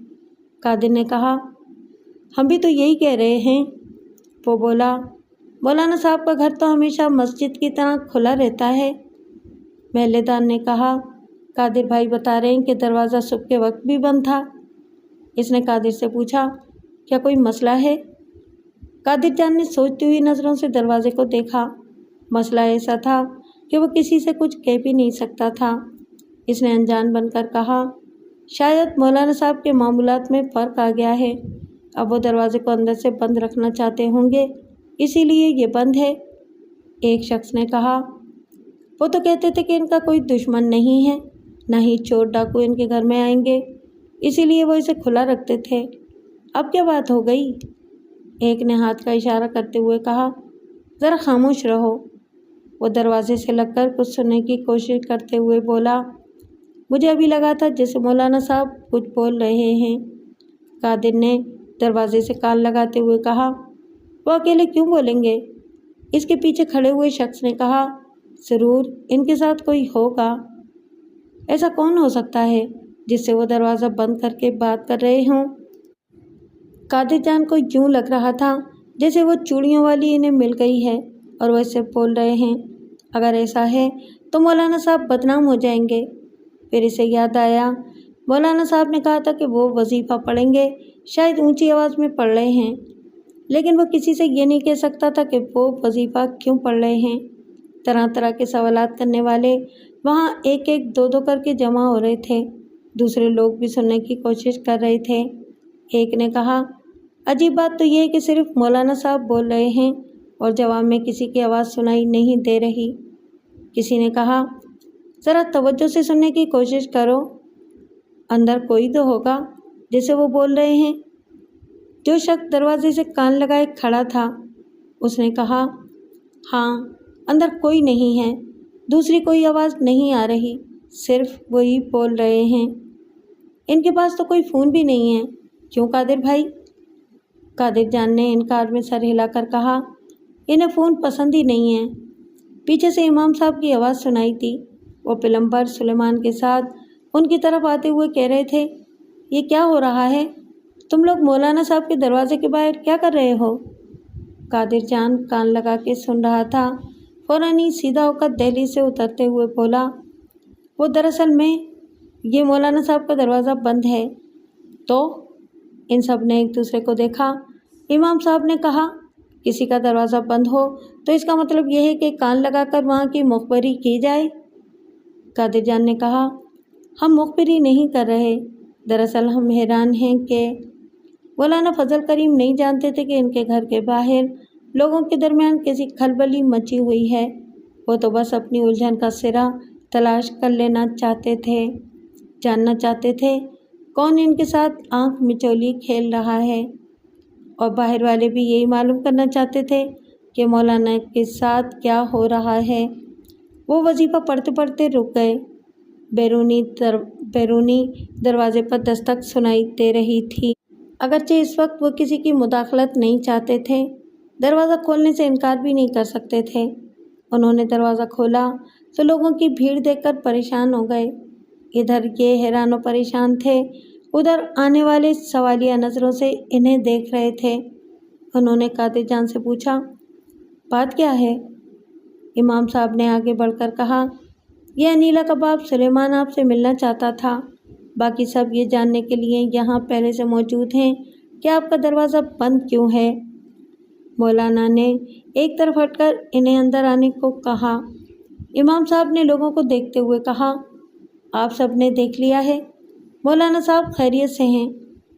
قادر نے کہا، ہم بھی تو یہی کہہ رہے ہیں۔ وہ بولا، مولانا صاحب کا گھر تو ہمیشہ مسجد کی طرح کھلا رہتا ہے۔ محلے دار نے کہا، قادر بھائی بتا رہے ہیں کہ دروازہ صبح کے وقت بھی بند تھا۔ اس نے قادر سے پوچھا، کیا کوئی مسئلہ ہے؟ قادر جان نے سوچتی ہوئی نظروں سے دروازے کو دیکھا۔ مسئلہ ایسا تھا کہ وہ کسی سے کچھ کہہ بھی نہیں سکتا تھا۔ اس نے انجان بن کر کہا، شاید مولانا صاحب کے معمولات میں فرق آ گیا ہے، اب وہ دروازے کو اندر سے بند رکھنا چاہتے ہوں گے، اسی لیے یہ بند ہے۔ ایک شخص نے کہا، وہ تو کہتے تھے کہ ان کا کوئی دشمن نہیں ہے، نہ ہی چور ڈاکو ان کے گھر میں آئیں گے، اسی لیے وہ اسے کھلا رکھتے تھے۔ اب کیا بات ہو گئی؟ ایک نے ہاتھ کا اشارہ کرتے ہوئے کہا، ذرا خاموش رہو۔ وہ دروازے سے لگ کر کچھ سننے کی کوشش کرتے ہوئے بولا، مجھے ابھی لگا تھا جیسے مولانا صاحب کچھ بول رہے ہیں۔ قادر نے دروازے سے کان لگاتے ہوئے کہا، وہ اکیلے کیوں بولیں گے؟ اس کے پیچھے کھڑے ہوئے شخص نے کہا، ضرور ان کے ساتھ کوئی ہوگا۔ ایسا کون ہو سکتا ہے جس سے وہ دروازہ بند کر کے بات کر رہے ہوں؟ قادر جان کو یوں لگ رہا تھا جیسے وہ چوڑیوں والی انہیں مل گئی ہے اور وہ اسے بول رہے ہیں، اگر ایسا ہے تو مولانا صاحب بدنام ہو جائیں گے۔ پھر اسے یاد آیا مولانا صاحب نے کہا تھا کہ وہ وظیفہ پڑھیں گے، شاید اونچی آواز میں پڑھ رہے ہیں، لیکن وہ کسی سے یہ نہیں کہہ سکتا تھا کہ وہ وظیفہ کیوں پڑھ رہے ہیں۔ طرح طرح کے سوالات کرنے والے وہاں ایک ایک دو دو کر کے جمع ہو رہے تھے۔ دوسرے لوگ بھی سننے کی کوشش کر رہے تھے۔ ایک نے کہا، عجیب بات تو یہ ہے کہ صرف مولانا صاحب بول رہے ہیں اور جواب میں کسی کی آواز سنائی نہیں دے رہی۔ کسی نے کہا، ذرا توجہ سے سننے کی کوشش کرو، اندر کوئی تو ہوگا جسے وہ بول رہے ہیں۔ جو شخص دروازے سے کان لگائے کھڑا تھا اس نے کہا، ہاں اندر کوئی نہیں ہے، دوسری کوئی آواز نہیں آ رہی، صرف وہی بول رہے ہیں۔ ان کے پاس تو کوئی فون بھی نہیں ہے، کیوں قادر بھائی؟ قادر جان نے انکار میں سر ہلا کر کہا، انہیں فون پسند ہی نہیں ہے۔ پیچھے سے امام صاحب کی آواز سنائی تھی، وہ پلمبر سلیمان کے ساتھ ان کی طرف آتے ہوئے کہہ رہے تھے، یہ کیا ہو رہا ہے؟ تم لوگ مولانا صاحب کے دروازے کے باہر کیا کر رہے ہو؟ قادر جان کان لگا کے سن رہا تھا، فوراً ہی سیدھا ہو کر دہلیز سے اترتے ہوئے بولا، وہ دراصل میں یہ مولانا صاحب کا دروازہ بند ہے۔ تو ان سب نے ایک دوسرے کو دیکھا۔ امام صاحب نے کہا، کسی کا دروازہ بند ہو تو اس کا مطلب یہ ہے کہ کان لگا کر وہاں کی مخبری کی جائے۔ قادر جان نے کہا، ہم مخبری نہیں کر رہے، دراصل ہم حیران ہیں کہ مولانا فضل کریم نہیں جانتے تھے کہ ان کے گھر کے باہر لوگوں کے درمیان کیسی کھلبلی مچی ہوئی ہے۔ وہ تو بس اپنی الجھن کا سرا تلاش کر لینا چاہتے تھے، جاننا چاہتے تھے کون ان کے ساتھ آنکھ مچولی کھیل رہا ہے، اور باہر والے بھی یہی معلوم کرنا چاہتے تھے کہ مولانا کے ساتھ کیا ہو رہا ہے۔ وہ وظیفہ پڑھتے پڑھتے رک گئے۔ بیرونی دروازے پر دستک سنائی دے رہی تھی، اگرچہ اس وقت وہ کسی کی مداخلت نہیں چاہتے تھے، دروازہ کھولنے سے انکار بھی نہیں کر سکتے تھے۔ انہوں نے دروازہ کھولا تو لوگوں کی بھیڑ دیکھ کر پریشان ہو گئے۔ ادھر یہ حیران و پریشان تھے، ادھر آنے والے سوالیہ نظروں سے انہیں دیکھ رہے تھے۔ انہوں نے قادر جان سے پوچھا، بات کیا ہے؟ امام صاحب نے آگے بڑھ کر کہا، یہ انیلا کا باپ سلیمان آپ سے ملنا چاہتا تھا، باقی سب یہ جاننے کے لیے یہاں پہلے سے موجود ہیں کہ آپ کا دروازہ بند کیوں ہے۔ مولانا نے ایک طرف ہٹ کر انہیں اندر آنے کو کہا۔ امام صاحب نے لوگوں کو دیکھتے ہوئے کہا، آپ سب نے دیکھ لیا ہے، مولانا صاحب خیریت سے ہیں،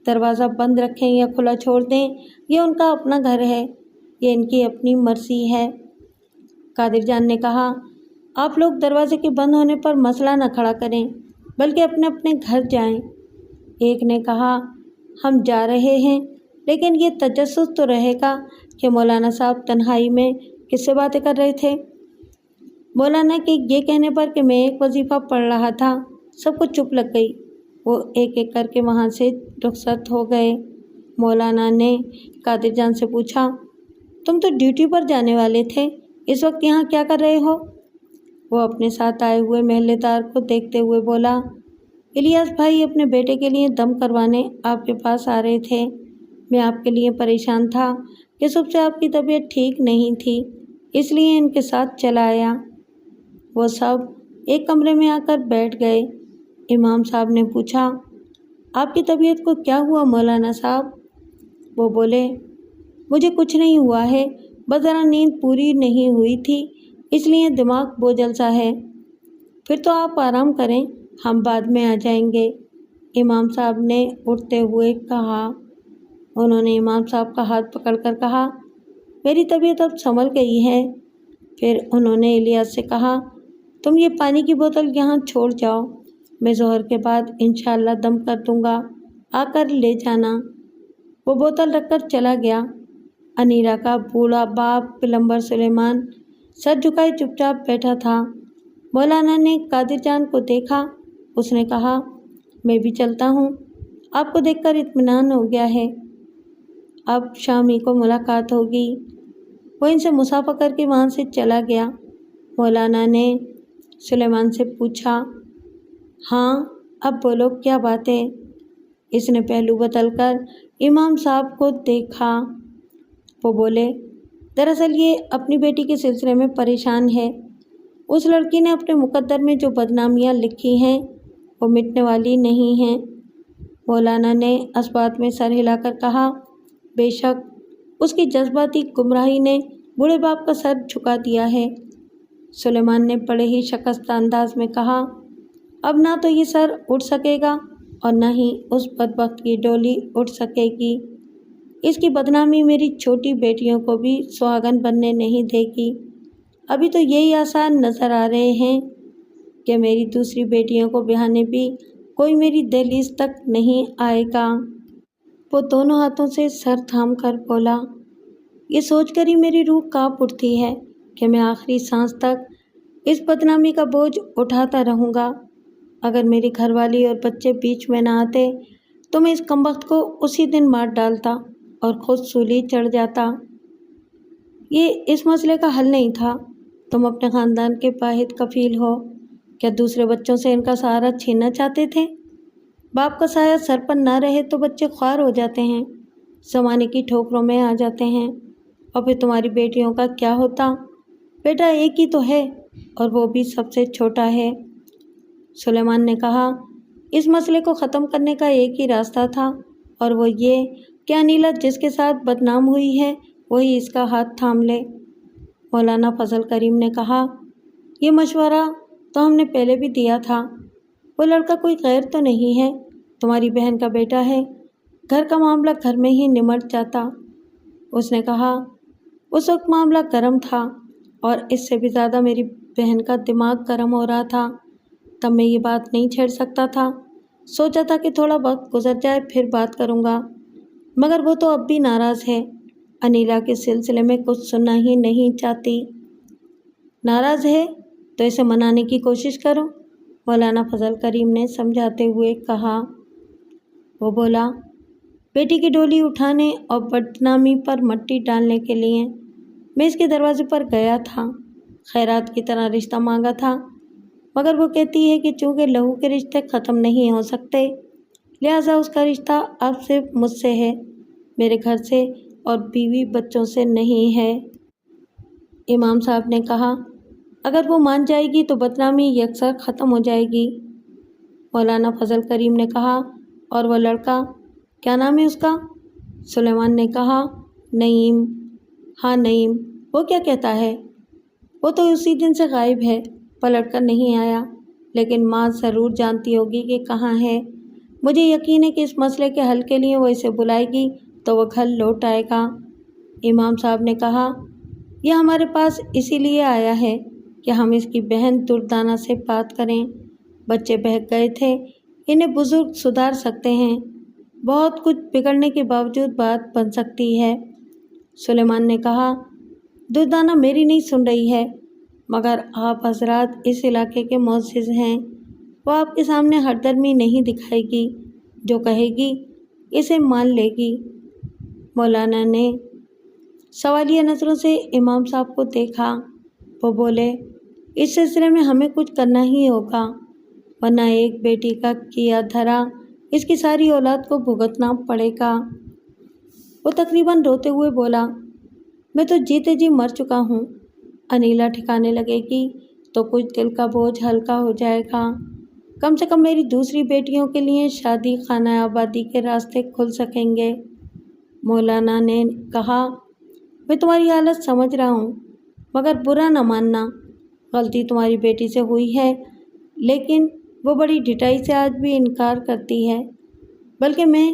دروازہ بند رکھیں یا کھلا چھوڑ دیں یہ ان کا اپنا گھر ہے، یہ ان کی اپنی مرضی ہے۔ قادر جان نے کہا، آپ لوگ دروازے کے بند ہونے پر مسئلہ نہ کھڑا کریں بلکہ اپنے اپنے گھر جائیں۔ ایک نے کہا، ہم جا رہے ہیں، لیکن یہ تجسس تو رہے گا کہ مولانا صاحب تنہائی میں کس سے باتیں کر رہے تھے۔ مولانا کے یہ کہنے پر کہ میں ایک وظیفہ پڑھ رہا تھا، سب کو چپ لگ گئی، وہ ایک ایک کر کے وہاں سے رخصت ہو گئے۔ مولانا نے قادر جان سے پوچھا، تم تو ڈیوٹی پر جانے والے تھے، اس وقت یہاں کیا کر رہے ہو؟ وہ اپنے ساتھ آئے ہوئے محلے دار کو دیکھتے ہوئے بولا، الیاس بھائی اپنے بیٹے کے لیے دم کروانے آپ کے پاس آ رہے تھے، میں آپ کے لیے پریشان تھا کہ صبح سے آپ کی طبیعت ٹھیک نہیں تھی، اس لیے ان کے ساتھ چلا آیا۔ وہ سب ایک کمرے میں آ کر بیٹھ گئے۔ امام صاحب نے پوچھا، آپ کی طبیعت کو کیا ہوا مولانا صاحب؟ وہ بولے، مجھے کچھ نہیں ہوا ہے، بس ذرا نیند پوری نہیں ہوئی تھی، اس لیے دماغ بوجھل سا ہے۔ پھر تو آپ آرام کریں، ہم بعد میں آ جائیں گے، امام صاحب نے اٹھتے ہوئے کہا۔ انہوں نے امام صاحب کا ہاتھ پکڑ کر کہا، میری طبیعت اب سنبھل گئی ہے۔ پھر انہوں نے الیاس سے کہا، تم یہ پانی کی بوتل یہاں چھوڑ جاؤ، میں ظہر کے بعد انشاءاللہ دم کر دوں گا، آ کر لے جانا۔ وہ بوتل رکھ کر چلا گیا۔ انیلا کا بوڑھا باپ پلمبر سلیمان سر جھکائے چپ چاپ بیٹھا تھا۔ مولانا نے قادر جان کو دیکھا، اس نے کہا، میں بھی چلتا ہوں، آپ کو دیکھ کر اطمینان ہو گیا ہے، اب شام ہی کو ملاقات ہوگی۔ وہ ان سے مصافحہ کر کے وہاں سے چلا گیا۔ مولانا نے سلیمان سے پوچھا، ہاں اب بولو کیا بات ہے؟ اس نے پہلو بدل کر امام صاحب کو دیکھا۔ وہ بولے، دراصل یہ اپنی بیٹی کے سلسلے میں پریشان ہے۔ اس لڑکی نے اپنے مقدر میں جو بدنامیاں لکھی ہیں وہ مٹنے والی نہیں ہیں۔ مولانا نے اس بات میں سر ہلا کر کہا، بے شک اس کی جذباتی گمراہی نے بوڑھے باپ کا سر جھکا دیا ہے۔ سلیمان نے بڑے ہی شکستہ انداز میں کہا، اب نہ تو یہ سر اٹھ سکے گا اور نہ ہی اس بدبخت کی ڈولی اٹھ سکے گی۔ اس کی بدنامی میری چھوٹی بیٹیوں کو بھی سہاگن بننے نہیں دے گی۔ ابھی تو یہی آثار نظر آ رہے ہیں کہ میری دوسری بیٹیوں کو بہانے بھی کوئی میری دہلیز تک نہیں آئے گا۔ وہ دونوں ہاتھوں سے سر تھام کر بولا، یہ سوچ کر ہی میری روح کانپ اٹھتی ہے کہ میں آخری سانس تک اس بدنامی کا بوجھ اٹھاتا رہوں گا۔ اگر میری گھر والی اور بچے بیچ میں نہ آتے تو میں اس کمبخت کو اسی دن مار ڈالتا اور خود سولی چڑھ جاتا۔ یہ اس مسئلے کا حل نہیں تھا۔ تم اپنے خاندان کے واحد کفیل ہو، کیا دوسرے بچوں سے ان کا سہارا چھیننا چاہتے تھے؟ باپ کا سایہ سر پر نہ رہے تو بچے خوار ہو جاتے ہیں، زمانے کی ٹھوکروں میں آ جاتے ہیں، اور پھر تمہاری بیٹیوں کا کیا ہوتا؟ بیٹا ایک ہی تو ہے اور وہ بھی سب سے چھوٹا ہے۔ سلیمان نے کہا، اس مسئلے کو ختم کرنے کا ایک ہی راستہ تھا اور وہ یہ کہ انیلا جس کے ساتھ بدنام ہوئی ہے وہی اس کا ہاتھ تھام لے۔ مولانا فضل کریم نے کہا، یہ مشورہ تو ہم نے پہلے بھی دیا تھا۔ وہ لڑکا کوئی غیر تو نہیں ہے، تمہاری بہن کا بیٹا ہے، گھر کا معاملہ گھر میں ہی نمٹ جاتا۔ اس نے کہا، اس وقت معاملہ گرم تھا اور اس سے بھی زیادہ میری بہن کا دماغ گرم ہو رہا تھا، تب میں یہ بات نہیں چھیڑ سکتا تھا۔ سوچا تھا کہ تھوڑا وقت گزر جائے پھر بات کروں گا، مگر وہ تو اب بھی ناراض ہے، انیلا کے سلسلے میں کچھ سننا ہی نہیں چاہتی۔ ناراض ہے تو اسے منانے کی کوشش کرو، مولانا فضل کریم نے سمجھاتے ہوئے کہا۔ وہ بولا، بیٹی کی ڈولی اٹھانے اور بدنامی پر مٹی ڈالنے کے لیے میں اس کے دروازے پر گیا تھا، خیرات کی طرح رشتہ مانگا تھا، مگر وہ کہتی ہے کہ چونکہ لہو کے رشتے ختم نہیں ہو سکتے لہٰذا اس کا رشتہ اب صرف مجھ سے ہے، میرے گھر سے اور بیوی بچوں سے نہیں ہے۔ امام صاحب نے کہا، اگر وہ مان جائے گی تو بدنامی یکسر ختم ہو جائے گی۔ مولانا فضل کریم نے کہا، اور وہ لڑکا کیا نام ہے اس کا؟ سلیمان نے کہا، نعیم۔ ہاں نعیم، وہ کیا کہتا ہے؟ وہ تو اسی دن سے غائب ہے، پلٹ کر نہیں آیا، لیکن ماں ضرور جانتی ہوگی کہ کہاں ہے۔ مجھے یقین ہے کہ اس مسئلے کے حل کے لیے وہ اسے بلائے گی تو وہ گھر لوٹ آئے گا۔ امام صاحب نے کہا، یہ ہمارے پاس اسی لیے آیا ہے کہ ہم اس کی بہن دردانہ سے بات کریں۔ بچے بہک گئے تھے، انہیں بزرگ سدھار سکتے ہیں، بہت کچھ بگڑنے کے باوجود بات بن سکتی ہے۔ سلیمان نے کہا، دردانہ میری نہیں سن رہی ہے، مگر آپ حضرات اس علاقے کے معزز ہیں، وہ آپ کے سامنے ہردرمی نہیں دکھائے گی، جو کہے گی اسے مان لے گی۔ مولانا نے سوالیہ نظروں سے امام صاحب کو دیکھا۔ وہ بولے، اس سلسلے میں ہمیں کچھ کرنا ہی ہوگا، ورنہ ایک بیٹی کا کیا دھرا اس کی ساری اولاد کو بھگتنا پڑے گا۔ وہ تقریباً روتے ہوئے بولا، میں تو جیتے جی مر چکا ہوں، انیلا ٹھکانے لگے گی تو کچھ دل کا بوجھ ہلکا ہو جائے گا، کم سے کم میری دوسری بیٹیوں کے لیے شادی خانہ آبادی کے راستے کھل سکیں گے۔ مولانا نے کہا، میں تمہاری حالت سمجھ رہا ہوں، مگر برا نہ ماننا، غلطی تمہاری بیٹی سے ہوئی ہے، لیکن وہ بڑی ڈٹائی سے آج بھی انکار کرتی ہے، بلکہ میں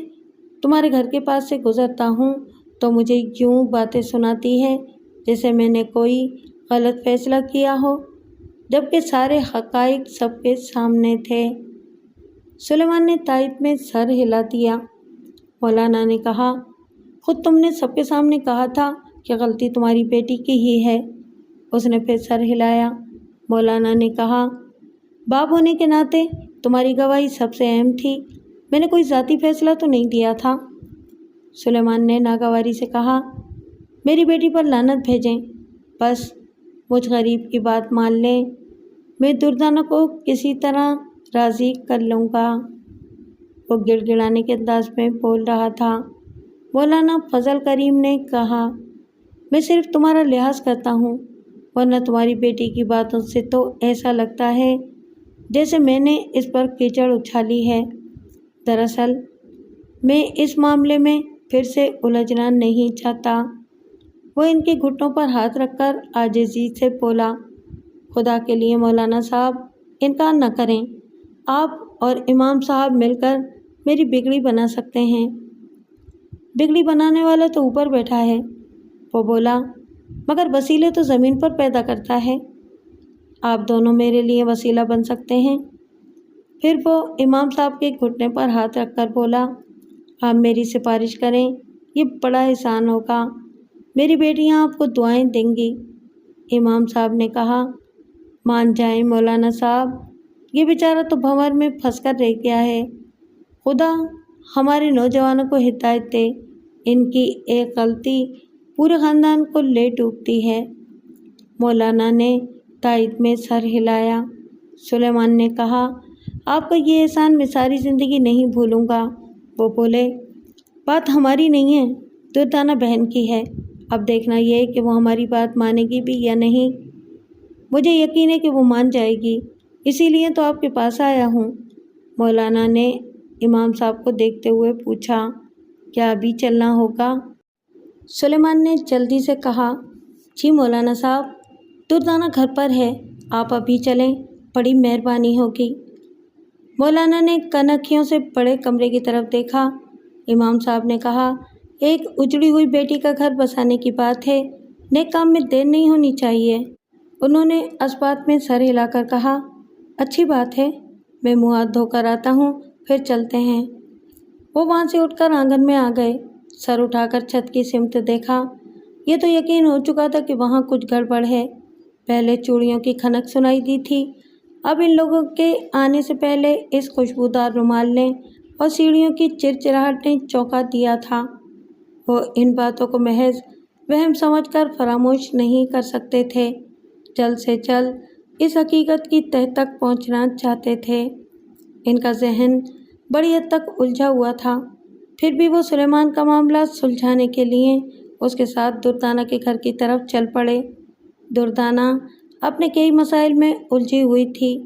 تمہارے گھر کے پاس سے گزرتا ہوں تو مجھے یوں باتیں سناتی ہے جیسے میں نے کوئی غلط فیصلہ کیا ہو، جبکہ سارے حقائق سب کے سامنے تھے۔ سلیمان نے تائید میں سر ہلا دیا۔ مولانا نے کہا، خود تم نے سب کے سامنے کہا تھا کہ غلطی تمہاری بیٹی کی ہی ہے۔ اس نے پھر سر ہلایا۔ مولانا نے کہا، باپ ہونے کے ناطے تمہاری گواہی سب سے اہم تھی، میں نے کوئی ذاتی فیصلہ تو نہیں دیا تھا۔ سلیمان نے ناگواری سے کہا، میری بیٹی پر لعنت بھیجیں، بس مجھ غریب کی بات مان لیں، میں دردانہ کو کسی طرح راضی کر لوں گا۔ وہ گڑ گڑانے کے انداز میں بول رہا تھا۔ مولانا فضل کریم نے کہا، میں صرف تمہارا لحاظ کرتا ہوں، ورنہ تمہاری بیٹی کی باتوں سے تو ایسا لگتا ہے جیسے میں نے اس پر کیچڑ اچھالی ہے۔ دراصل میں اس معاملے میں پھر سے الجھنا نہیں چاہتا۔ وہ ان کے گھٹنوں پر ہاتھ رکھ کر عاجزی سے بولا، خدا کے لیے مولانا صاحب انکار نہ کریں، آپ اور امام صاحب مل کر میری بگڑی بنا سکتے ہیں۔ بگڑی بنانے والا تو اوپر بیٹھا ہے، وہ بولا، مگر وسیلے تو زمین پر پیدا کرتا ہے۔ آپ دونوں میرے لیے وسیلہ بن سکتے ہیں۔ پھر وہ امام صاحب کے گھٹنے پر ہاتھ رکھ کر بولا، آپ میری سفارش کریں، یہ بڑا احسان ہوگا، میری بیٹیاں آپ کو دعائیں دیں گی۔ امام صاحب نے کہا، مان جائیں مولانا صاحب، یہ بیچارہ تو بھنور میں پھنس کر رہ گیا ہے، خدا ہمارے نوجوانوں کو ہدایت دے، ان کی ایک غلطی پورے خاندان کو لے ڈوبتی ہے۔ مولانا نے تائید میں سر ہلایا۔ سلیمان نے کہا، آپ کا یہ احسان میں ساری زندگی نہیں بھولوں گا۔ وہ بولے، بات ہماری نہیں ہے، دردانہ بہن کی ہے، اب دیکھنا یہ ہے کہ وہ ہماری بات مانے گی بھی یا نہیں۔ مجھے یقین ہے کہ وہ مان جائے گی، اسی لیے تو آپ کے پاس آیا ہوں۔ مولانا نے امام صاحب کو دیکھتے ہوئے پوچھا، کیا ابھی چلنا ہوگا؟ سلیمان نے جلدی سے کہا، جی مولانا صاحب، دردانہ گھر پر ہے، آپ ابھی چلیں، بڑی مہربانی ہوگی۔ مولانا نے کنکھیوں سے بڑے کمرے کی طرف دیکھا۔ امام صاحب نے کہا، ایک اجڑی ہوئی بیٹی کا گھر بسانے کی بات ہے، نیک کام میں دیر نہیں ہونی چاہیے۔ انہوں نے اثبات میں سر ہلا کر کہا، اچھی بات ہے، میں منہ ہاتھ دھو کر آتا ہوں، پھر چلتے ہیں۔ وہ وہاں سے اٹھ کر آنگن میں آ گئے۔ سر اٹھا کر چھت کی سمت دیکھا۔ یہ تو یقین ہو چکا تھا کہ وہاں کچھ گڑبڑ ہے۔ پہلے چوڑیوں کی کھنک سنائی دی تھی، اب ان لوگوں کے آنے سے پہلے اس خوشبودار رومال نے اور سیڑھیوں کی چرچراہٹ نے چونکا دیا تھا۔ وہ ان باتوں کو محض وہم سمجھ کر فراموش نہیں کر سکتے تھے، جلد سے جلد اس حقیقت کی تہہ تک پہنچنا چاہتے تھے۔ ان کا ذہن بڑی حد تک الجھا ہوا تھا، پھر بھی وہ سلیمان کا معاملہ سلجھانے کے لیے اس کے ساتھ دردانہ کے گھر کی طرف چل پڑے۔ دردانہ اپنے کئی مسائل میں الجھی ہوئی تھی۔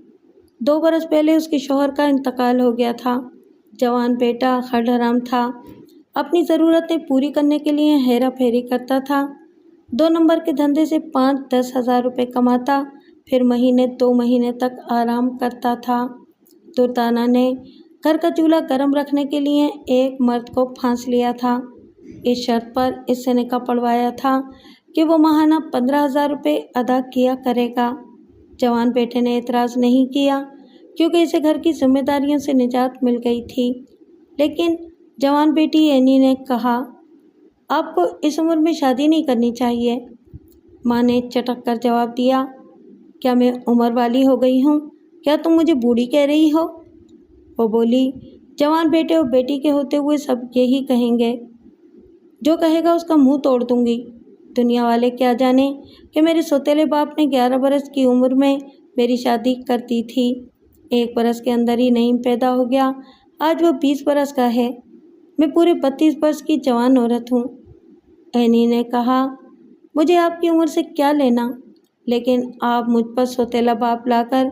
2 برس پہلے اس کے شوہر کا انتقال ہو گیا تھا۔ جوان بیٹا خرڈ حرام تھا، اپنی ضرورتیں پوری کرنے کے لیے ہیرا پھیری کرتا تھا، 2 نمبر کے دھندے سے 5-10 ہزار روپے کماتا، پھر مہینے 2 مہینے تک آرام کرتا تھا۔ دردانہ نے گھر کا چولہا گرم رکھنے کے لیے ایک مرد کو پھانس لیا تھا، اس شرط پر اس سے نکاح پڑھوایا تھا کہ وہ ماہانہ 15,000 روپے ادا کیا کرے گا۔ جوان بیٹے نے اعتراض نہیں کیا کیونکہ اسے گھر کی ذمہ داریوں سے نجات مل گئی تھی، لیکن جوان بیٹی اینی نے کہا، آپ کو اس عمر میں شادی نہیں کرنی چاہیے۔ ماں نے چٹک کر جواب دیا، کیا میں عمر والی ہو گئی ہوں؟ کیا تم مجھے بوڑھی کہہ رہی ہو؟ وہ بولی، جوان بیٹے اور بیٹی کے ہوتے ہوئے سب یہی کہیں گے، جو کہے گا اس کا منہ توڑ دوں گی۔ دنیا والے کیا جانیں کہ میرے سوتیلے باپ نے 11 برس کی عمر میں میری شادی کر دی تھی، 1 برس کے اندر ہی نعیم پیدا ہو گیا، آج وہ 20 برس کا ہے، میں پورے 32 برس کی جوان عورت ہوں۔ اینی نے کہا، مجھے آپ کی عمر سے کیا لینا، لیکن آپ مجھ پر سوتیلا باپ لا کر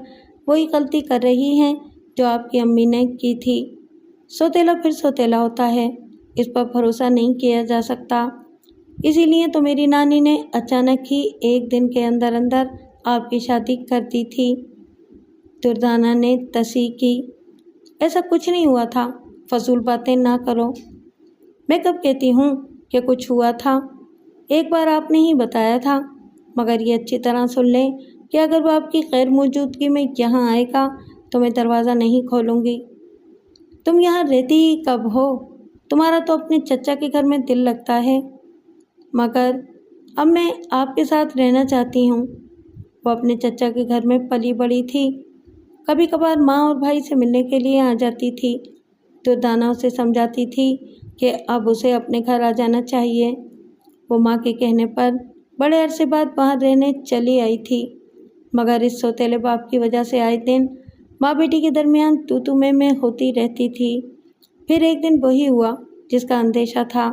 وہی غلطی کر رہی ہیں جو آپ کی امی نے کی تھی۔ سوتیلا پھر سوتیلا ہوتا ہے، اس پر بھروسہ نہیں کیا جا سکتا، اسی لیے تو میری نانی نے اچانک ہی 1 دن کے اندر اندر آپ کی شادی کر دی تھی۔ دردانہ نے تصحیح کی، ایسا کچھ نہیں ہوا تھا، فضول باتیں نہ کرو۔ میں کب کہتی ہوں کہ کچھ ہوا تھا؟ ایک بار آپ نے ہی بتایا تھا، مگر یہ اچھی طرح سن لیں کہ اگر وہ آپ کی غیر موجودگی میں یہاں آئے گا تو میں دروازہ نہیں کھولوں گی۔ تم یہاں رہتی ہی کب ہو؟ تمہارا تو اپنے چچا کے گھر میں دل لگتا ہے، مگر اب میں آپ کے ساتھ رہنا چاہتی ہوں۔ وہ اپنے چچا کے گھر میں پلی بڑی تھی، کبھی کبھار ماں اور بھائی سے ملنے کے لیے آ جاتی تھی۔ دردانہ اسے سمجھاتی تھی کہ اب اسے اپنے گھر آ جانا چاہیے۔ وہ ماں کے کہنے پر بڑے عرصے بعد وہاں رہنے چلی آئی تھی، مگر اس سوتیلے باپ کی وجہ سے آئے دن ماں بیٹی کے درمیان تو میں ہوتی رہتی تھی۔ پھر ایک دن وہی ہوا جس کا اندیشہ تھا،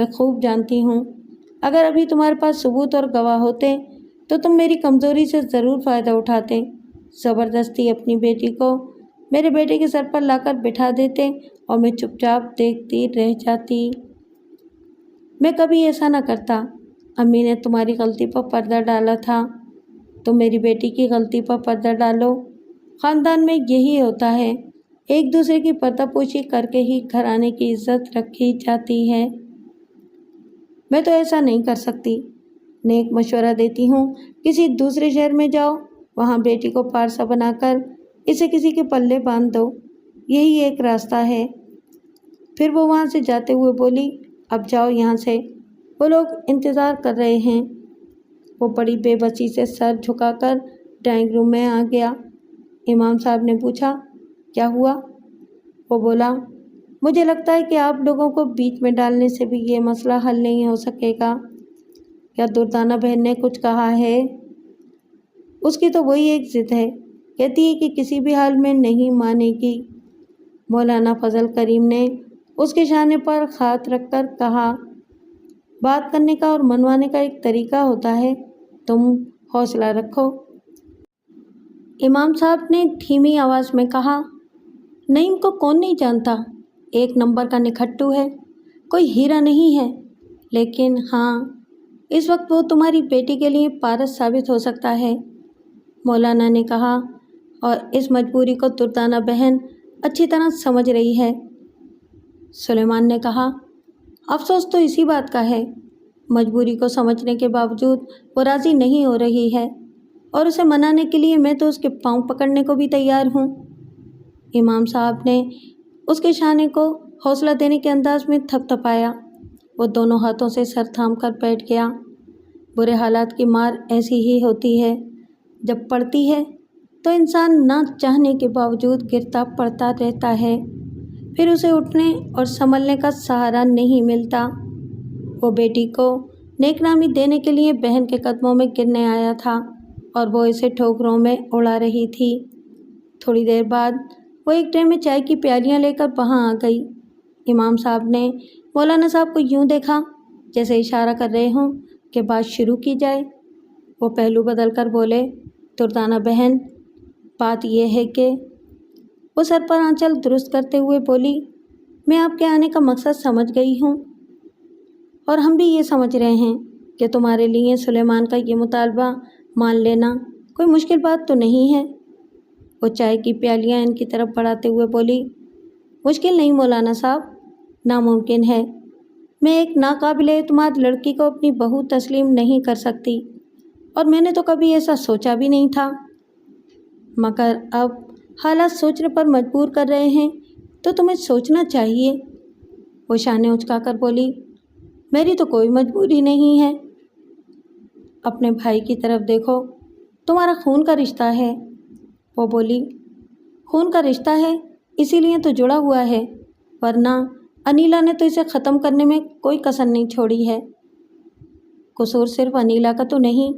میں خوب جانتی ہوں، اگر ابھی تمہارے پاس ثبوت اور گواہ ہوتے تو تم میری کمزوری سے ضرور فائدہ اٹھاتے، زبردستی اپنی بیٹی کو میرے بیٹے کے سر پر لا کر بٹھا دیتے اور میں چپ چاپ دیکھتی رہ جاتی۔ میں کبھی ایسا نہ کرتا۔ امی نے تمہاری غلطی پر پردہ ڈالا تھا، تم میری بیٹی کی غلطی پر پردہ ڈالو۔ خاندان میں یہی ہوتا ہے، ایک دوسرے کی پردہ پوشی کر کے ہی گھرانے کی عزت رکھی جاتی ہے۔ میں تو ایسا نہیں کر سکتی۔ نیک مشورہ دیتی ہوں، کسی دوسرے شہر میں جاؤ، وہاں بیٹی کو پارسا بنا کر اسے کسی کے پلے باندھ دو، یہی ایک راستہ ہے۔ پھر وہ وہاں سے جاتے ہوئے بولی، اب جاؤ یہاں سے، وہ لوگ انتظار کر رہے ہیں۔ وہ بڑی بے بسی سے سر جھکا کر ڈرائنگ روم میں آ گیا۔ امام صاحب نے پوچھا، کیا ہوا؟ وہ بولا، مجھے لگتا ہے کہ آپ لوگوں کو بیچ میں ڈالنے سے بھی یہ مسئلہ حل نہیں ہو سکے گا۔ کیا دردانہ بہن نے کچھ کہا ہے؟ اس کی تو وہی ایک ضد ہے، کہتی ہے کہ کسی بھی حال میں نہیں مانے گی۔ مولانا فضل کریم نے اس کے شانے پر ہاتھ رکھ کر کہا، بات کرنے کا اور منوانے کا ایک طریقہ ہوتا ہے، تم حوصلہ رکھو۔ امام صاحب نے دھیمی آواز میں کہا، نعیم کو کون نہیں جانتا، ایک نمبر کا نکھٹو ہے، کوئی ہیرا نہیں ہے، لیکن ہاں اس وقت وہ تمہاری بیٹی کے لیے پارس ثابت ہو سکتا ہے، مولانا نے کہا، اور اس مجبوری کو دردانہ بہن اچھی طرح سمجھ رہی ہے۔ سلیمان نے کہا، افسوس تو اسی بات کا ہے، مجبوری کو سمجھنے کے باوجود وہ راضی نہیں ہو رہی ہے، اور اسے منانے کے لیے میں تو اس کے پاؤں پکڑنے کو بھی تیار ہوں۔ امام صاحب نے اس کے شانے کو حوصلہ دینے کے انداز میں تھپ تھپایا۔ وہ دونوں ہاتھوں سے سر تھام کر بیٹھ گیا۔ برے حالات کی مار ایسی ہی ہوتی ہے، جب پڑتی ہے تو انسان نہ چاہنے کے باوجود گرتا پڑتا رہتا ہے، پھر اسے اٹھنے اور سنبھلنے کا سہارا نہیں ملتا۔ وہ بیٹی کو نیک نامی دینے کے لیے بہن کے قدموں میں گرنے آیا تھا اور وہ اسے ٹھوکروں میں اڑا رہی تھی۔ تھوڑی دیر بعد وہ ایک ٹرے میں چائے کی پیالیاں لے کر وہاں آ گئی۔ امام صاحب نے مولانا صاحب کو یوں دیکھا جیسے اشارہ کر رہے ہوں کہ بات شروع کی جائے۔ وہ پہلو بدل کر بولے، دردانہ بہن، بات یہ ہے کہ… وہ سر پر آنچل درست کرتے ہوئے بولی، میں آپ کے آنے کا مقصد سمجھ گئی ہوں، اور ہم بھی یہ سمجھ رہے ہیں کہ تمہارے لیے سلیمان کا یہ مطالبہ مان لینا کوئی مشکل بات تو نہیں ہے۔ وہ چائے کی پیالیاں ان کی طرف بڑھاتے ہوئے بولی، مشکل نہیں مولانا صاحب، ناممکن ہے۔ میں ایک ناقابل اعتماد لڑکی کو اپنی بہو تسلیم نہیں کر سکتی، اور میں نے تو کبھی ایسا سوچا بھی نہیں تھا، مگر اب حالات سوچنے پر مجبور کر رہے ہیں تو تمہیں سوچنا چاہیے۔ وہ شانے اچکا کر بولی، میری تو کوئی مجبوری نہیں ہے۔ اپنے بھائی کی طرف دیکھو، تمہارا خون کا رشتہ ہے۔ وہ بولی، خون کا رشتہ ہے اسی لیے تو جڑا ہوا ہے، ورنہ انیلا نے تو اسے ختم کرنے میں کوئی کسر نہیں چھوڑی ہے۔ قصور صرف انیلا کا تو نہیں،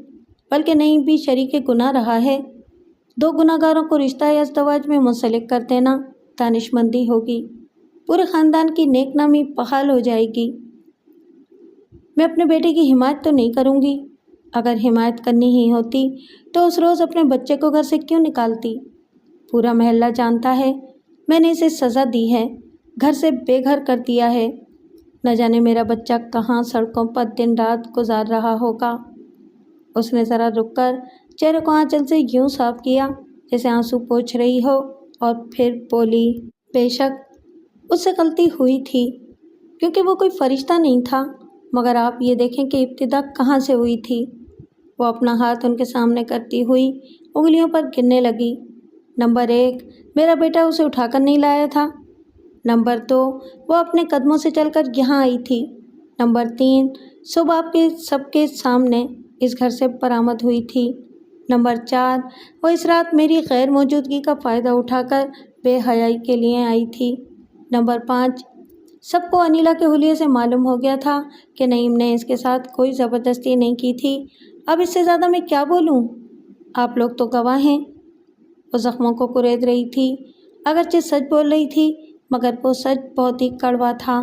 بلکہ نعیم بھی شریک گناہ رہا ہے۔ دو گناہ گاروں کو رشتہ ازدواج میں منسلک کر دینا دانشمندی ہوگی، پورے خاندان کی نیک نامی بحال ہو جائے گی۔ میں اپنے بیٹے کی حمایت تو نہیں کروں گی، اگر حمایت کرنی ہی ہوتی تو اس روز اپنے بچے کو گھر سے کیوں نکالتی؟ پورا محلہ جانتا ہے میں نے اسے سزا دی ہے، گھر سے بے گھر کر دیا ہے، نہ جانے میرا بچہ کہاں سڑکوں پر دن رات گزار رہا ہوگا۔ اس نے ذرا رک کر چہرے کو آنچل سے یوں صاف کیا جیسے آنسو پوچھ رہی ہو، اور پھر بولی، بے شک اس سے غلطی ہوئی تھی، کیونکہ وہ کوئی فرشتہ نہیں تھا، مگر آپ یہ دیکھیں کہ ابتدا کہاں سے ہوئی تھی۔ وہ اپنا ہاتھ ان کے سامنے کرتی ہوئی انگلیوں پر گننے لگی۔ نمبر 1، میرا بیٹا اسے اٹھا کر نہیں لایا تھا۔ نمبر 2، وہ اپنے قدموں سے چل کر یہاں آئی تھی۔ نمبر 3، صبح آپ کے سب کے سامنے اس گھر سے برآمد ہوئی تھی۔ نمبر 4، وہ اس رات میری غیر موجودگی کا فائدہ اٹھا کر بے حیائی کے لیے آئی تھی۔ نمبر 5، سب کو انیلا کے حلیے سے معلوم ہو گیا تھا کہ نعیم نے اس کے ساتھ کوئی زبردستی نہیں کی تھی۔ اب اس سے زیادہ میں کیا بولوں؟ آپ لوگ تو گواہ ہیں۔ وہ زخموں کو کرید رہی تھی، اگرچہ سچ بول رہی تھی، مگر وہ سچ بہت ہی کڑوا تھا۔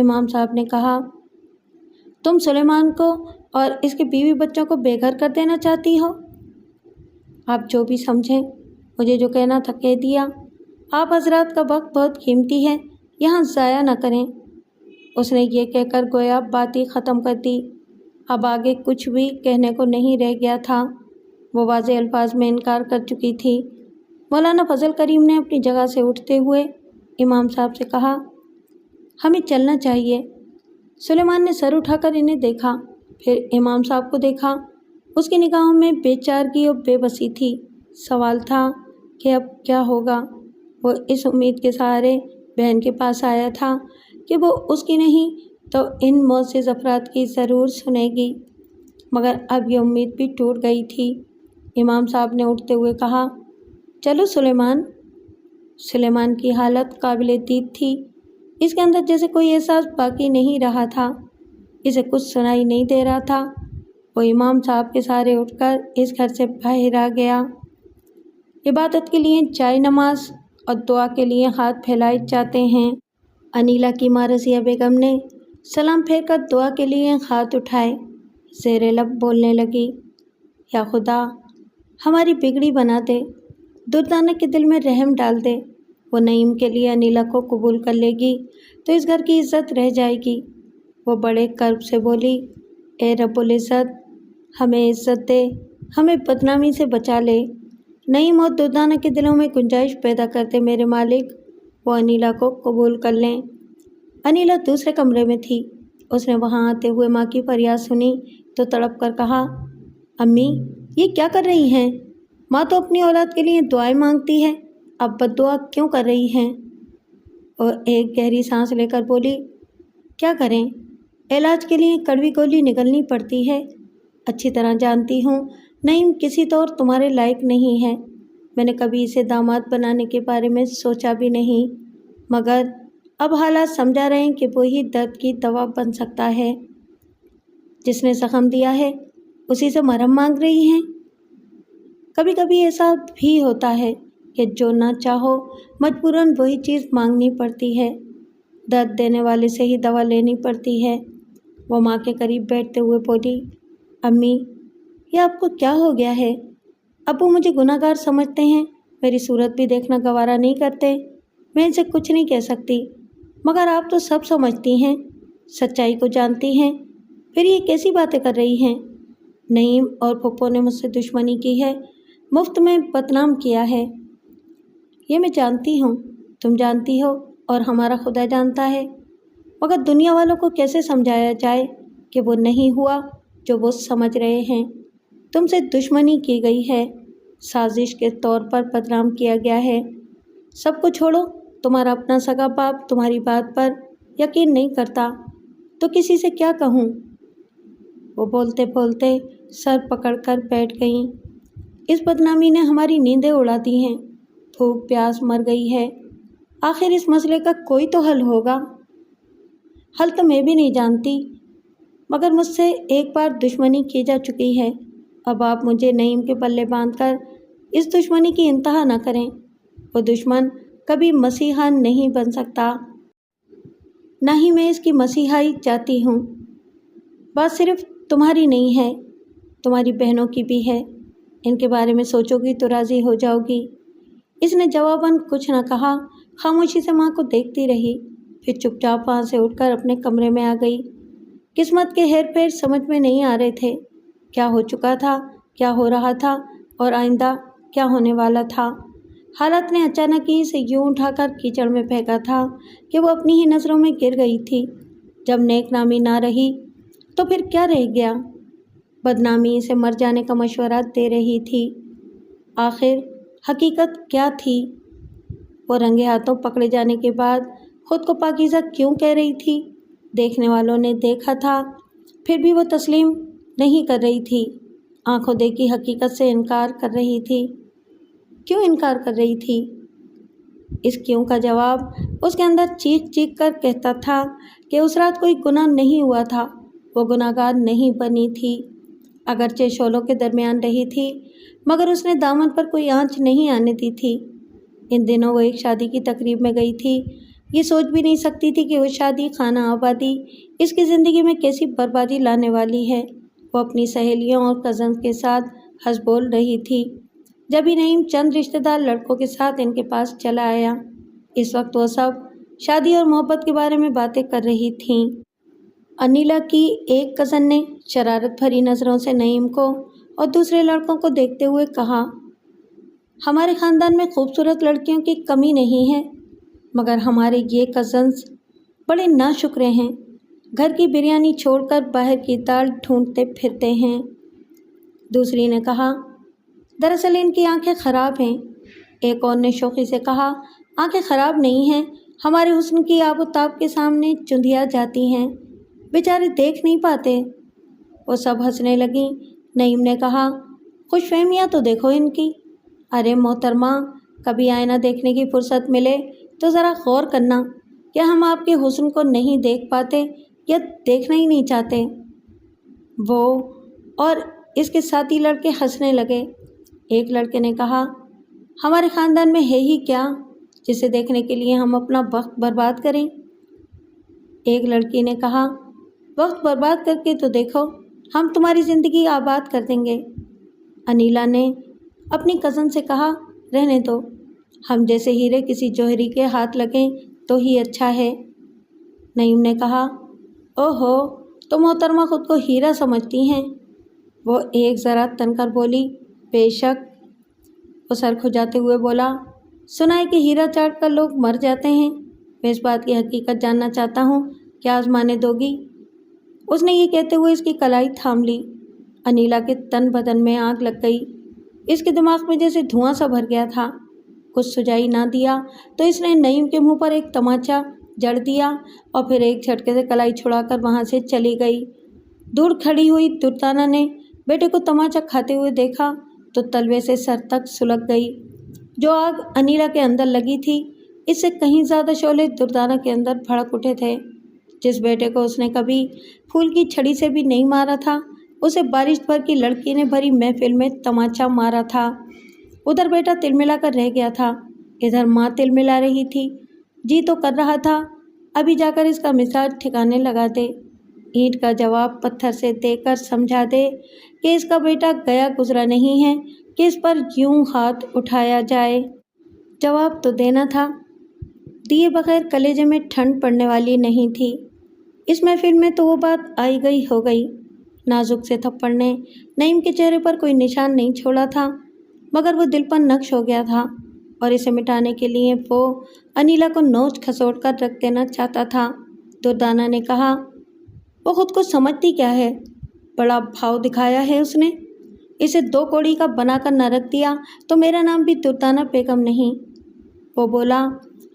امام صاحب نے کہا، تم سلیمان کو اور اس کے بیوی بچوں کو بے گھر کر دینا چاہتی ہو؟ آپ جو بھی سمجھیں، مجھے جو کہنا تھا کہہ دیا۔ آپ حضرات کا وقت بہت قیمتی ہے، یہاں ضائع نہ کریں۔ اس نے یہ کہہ کر گویا بات ہی ختم کر دی۔ اب آگے کچھ بھی کہنے کو نہیں رہ گیا تھا، وہ واضح الفاظ میں انکار کر چکی تھی۔ مولانا فضل کریم نے اپنی جگہ سے اٹھتے ہوئے امام صاحب سے کہا، ہمیں چلنا چاہیے۔ سلیمان نے سر اٹھا کر انہیں دیکھا، پھر امام صاحب کو دیکھا۔ اس کی نگاہوں میں بے چارگی اور بے بسی تھی۔ سوال تھا کہ اب کیا ہوگا۔ وہ اس امید کے سہارے بہن کے پاس آیا تھا کہ وہ اس کی نہیں تو ان معزز افراد کی ضرور سنے گی، مگر اب یہ امید بھی ٹوٹ گئی تھی۔ امام صاحب نے اٹھتے ہوئے کہا، چلو سلیمان۔ سلیمان کی حالت قابل دید تھی۔ اس کے اندر جیسے کوئی احساس باقی نہیں رہا تھا، اسے کچھ سنائی نہیں دے رہا تھا۔ وہ امام صاحب کے سہارے اٹھ کر اس گھر سے باہر آ گیا۔ عبادت کے لیے جائے نماز اور دعا کے لیے ہاتھ پھیلائے جاتے ہیں۔ انیلا کی ماں رضیہ بیگم نے سلام پھیر کر دعا کے لیے ہاتھ اٹھائے، زیر لب بولنے لگی، یا خدا ہماری بگڑی بنا دے، دردانہ کے دل میں رحم ڈال دے۔ وہ نعیم کے لیے انیلا کو قبول کر لے گی تو اس گھر کی عزت رہ جائے گی۔ وہ بڑے کرب سے بولی، اے رب العزت، ہمیں عزت دے، ہمیں بدنامی سے بچا لے، نعیم اور دردانہ کے دلوں میں گنجائش پیدا کرتے میرے مالک، وہ انیلا کو قبول کر لیں۔ انیلا دوسرے کمرے میں تھی۔ اس نے وہاں آتے ہوئے ماں کی فریاد سنی تو تڑپ کر کہا، امی یہ کیا کر رہی ہیں؟ ماں تو اپنی اولاد کے لیے دعائیں مانگتی ہے، اب بد دعا کیوں کر رہی ہیں؟ اور ایک گہری سانس لے کر بولی، کیا کریں، علاج کے لیے کڑوی گولی نگلنی پڑتی ہے۔ اچھی طرح جانتی ہوں نعیم کسی طور تمہارے لائق نہیں ہے، میں نے کبھی اسے داماد بنانے کے بارے میں سوچا بھی نہیں، مگر اب حالات سمجھا رہے ہیں کہ وہی درد کی دوا بن سکتا ہے۔ جس نے زخم دیا ہے اسی سے مرہم مانگ رہی ہیں۔ کبھی کبھی ایسا بھی ہوتا ہے کہ جو نہ چاہو مجبوراً وہی چیز مانگنی پڑتی ہے، درد دینے والے سے ہی دوا لینی پڑتی ہے۔ وہ ماں کے قریب بیٹھتے ہوئے بولی، امی یہ آپ کو کیا ہو گیا ہے؟ ابو مجھے گناہ گار سمجھتے ہیں، میری صورت بھی دیکھنا گوارا نہیں کرتے، میں ان سے کچھ نہیں کہہ سکتی، مگر آپ تو سب سمجھتی ہیں، سچائی کو جانتی ہیں، پھر یہ کیسی باتیں کر رہی ہیں؟ نعیم اور پھپھو نے مجھ سے دشمنی کی ہے، مفت میں بدنام کیا ہے۔ یہ میں جانتی ہوں، تم جانتی ہو اور ہمارا خدا جانتا ہے، مگر دنیا والوں کو کیسے سمجھایا جائے کہ وہ نہیں ہوا جو وہ سمجھ رہے ہیں۔ تم سے دشمنی کی گئی ہے، سازش کے طور پر بدنام کیا گیا ہے۔ سب کو چھوڑو، تمہارا اپنا سگا باپ تمہاری بات پر یقین نہیں کرتا تو کسی سے کیا کہوں؟ وہ بولتے بولتے سر پکڑ کر بیٹھ گئیں۔ اس بدنامی نے ہماری نیندیں اڑا دی ہیں، بھوک پیاس مر گئی ہے، آخر اس مسئلے کا کوئی تو حل ہوگا۔ حل تو میں بھی نہیں جانتی، مگر مجھ سے ایک بار دشمنی کی جا چکی ہے، اب آپ مجھے نعیم کے پلے باندھ کر اس دشمنی کی انتہا نہ کریں۔ وہ دشمن کبھی مسیحا نہیں بن سکتا، نہ ہی میں اس کی مسیحائی چاہتی ہوں۔ بات صرف تمہاری نہیں ہے، تمہاری بہنوں کی بھی ہے، ان کے بارے میں سوچو گی تو راضی ہو جاؤ گی۔ اس نے جواباً کچھ نہ کہا، خاموشی سے ماں کو دیکھتی رہی، پھر چپ چاپ وہاں سے اٹھ کر اپنے کمرے میں آ گئی۔ قسمت کے ہیر پھیر سمجھ میں نہیں آ رہے تھے، کیا ہو چکا تھا، کیا ہو رہا تھا اور آئندہ کیا ہونے والا تھا۔ حالت نے اچانک ہی اسے یوں اٹھا کر کیچڑ میں پھینکا تھا کہ وہ اپنی ہی نظروں میں گر گئی تھی۔ جب نیک نامی نہ رہی تو پھر کیا رہ گیا؟ بدنامی اسے مر جانے کا مشورہ دے رہی تھی۔ آخر حقیقت کیا تھی؟ وہ رنگے ہاتھوں پکڑے جانے کے بعد خود کو پاکیزہ کیوں کہہ رہی تھی؟ دیکھنے والوں نے دیکھا تھا، پھر بھی وہ تسلیم نہیں کر رہی تھی، آنکھوں دیکھی حقیقت سے انکار کر رہی تھی۔ کیوں انکار کر رہی تھی؟ اس کیوں کا جواب اس کے اندر چیخ چیخ کر کہتا تھا کہ اس رات کوئی گناہ نہیں ہوا تھا، وہ گناہ گار نہیں بنی تھی، اگرچہ شعلوں کے درمیان رہی تھی، مگر اس نے دامن پر کوئی آنچ نہیں آنے دی تھی۔ ان دنوں وہ ایک شادی کی تقریب میں گئی تھی، یہ سوچ بھی نہیں سکتی تھی کہ وہ شادی خانہ آبادی اس کی زندگی میں کیسی بربادی لانے والی ہے۔ وہ اپنی سہیلیوں اور کزنز کے ساتھ ہنس بول رہی تھی جب ہی نعیم چند رشتہ دار لڑکوں کے ساتھ ان کے پاس چلا آیا۔ اس وقت وہ سب شادی اور محبت کے بارے میں باتیں کر رہی تھیں۔ انیلا کی ایک کزن نے شرارت بھری نظروں سے نعیم کو اور دوسرے لڑکوں کو دیکھتے ہوئے کہا، ہمارے خاندان میں خوبصورت لڑکیوں کی کمی نہیں ہے، مگر ہمارے یہ کزنز بڑے ناشکرے ہیں، گھر کی بریانی چھوڑ کر باہر کی دال ڈھونڈتے پھرتے ہیں۔ دوسری نے کہا، دراصل ان کی آنکھیں خراب ہیں۔ ایک اور نے شوخی سے کہا، آنکھیں خراب نہیں ہیں، ہمارے حسن کی آب و تاب کے سامنے چندھیا جاتی ہیں، بیچارے دیکھ نہیں پاتے۔ وہ سب ہنسنے لگیں۔ نعیم نے کہا، خوش فہمیاں تو دیکھو ان کی۔ ارے محترمہ، کبھی آئینہ دیکھنے کی فرصت ملے تو ذرا غور کرنا، کیا ہم آپ کے حسن کو نہیں دیکھ پاتے یا دیکھنا ہی نہیں چاہتے؟ وہ اور اس کے ساتھی لڑکے ہنسنے لگے۔ ایک لڑکے نے کہا، ہمارے خاندان میں ہے ہی کیا جسے دیکھنے کے لیے ہم اپنا وقت برباد کریں؟ ایک لڑکی نے کہا، وقت برباد کر کے تو دیکھو، ہم تمہاری زندگی آباد کر دیں گے۔ انیلا نے اپنی کزن سے کہا، رہنے دو، ہم جیسے ہیرے کسی جوہری کے ہاتھ لگیں تو ہی اچھا ہے۔ نعیم نے کہا، اوہو، تو محترمہ خود کو ہیرا سمجھتی ہیں؟ وہ ایک ذرا تن کر بولی، بے شک۔ وہ سر کھجاتے ہوئے بولا، سنا ہے کہ ہیرا چاٹ کر لوگ مر جاتے ہیں، میں اس بات کی حقیقت جاننا چاہتا ہوں، کیا آزمانے دو گی؟ اس نے یہ کہتے ہوئے اس کی کلائی تھام لی۔ انیلا کے تن بدن میں آگ لگ گئی، اس کے دماغ میں جیسے دھواں سا بھر گیا تھا۔ کچھ سجائی نہ دیا تو اس نے نعیم کے منہ پر ایک تماچا جڑ دیا اور پھر ایک جھٹکے سے کلائی چھڑا کر وہاں سے چلی گئی۔ دور کھڑی ہوئی دردانہ نے بیٹے کو تماچا کھاتے ہوئے دیکھا تو تلوے سے سر تک سلگ گئی۔ جو آگ انیلا کے اندر لگی تھی، اس سے کہیں زیادہ شعلے دردانہ کے اندر بھڑک اٹھے تھے۔ جس بیٹے کو اس نے کبھی پھول کی چھڑی سے بھی نہیں مارا تھا، اسے بارش بھر کی لڑکی نے بھری محفل میں تماچا مارا تھا۔ ادھر بیٹا تلملا کر رہ گیا تھا، ادھر ماں تلملا رہی تھی۔ جی تو کر رہا تھا ابھی جا کر اس کا مزاج ٹھکانے لگا دے، اینٹ کا جواب پتھر سے دے کر سمجھا دے کہ اس کا بیٹا گیا گزرا نہیں ہے کہ اس پر یوں ہاتھ اٹھایا جائے۔ جواب تو دینا تھا، دیے بغیر کلیجے میں ٹھنڈ پڑنے والی نہیں تھی۔ اس محفل میں تو وہ بات آئی گئی ہو گئی۔ نازک سے تھپڑ نے نعیم کے چہرے پر کوئی نشان نہیں چھوڑا تھا، مگر وہ دل پر نقش ہو گیا تھا اور اسے مٹانے کے لیے وہ انیلا کو نوچ کھسوٹ کر رکھ دینا چاہتا تھا۔ دردانہ نے کہا، وہ خود کو سمجھتی کیا ہے؟ بڑا بھاؤ دکھایا ہے اس نے، اسے 2 کوڑی کا بنا کر نہ رکھ دیا تو میرا نام بھی دردانہ بیگم نہیں۔ وہ بولا،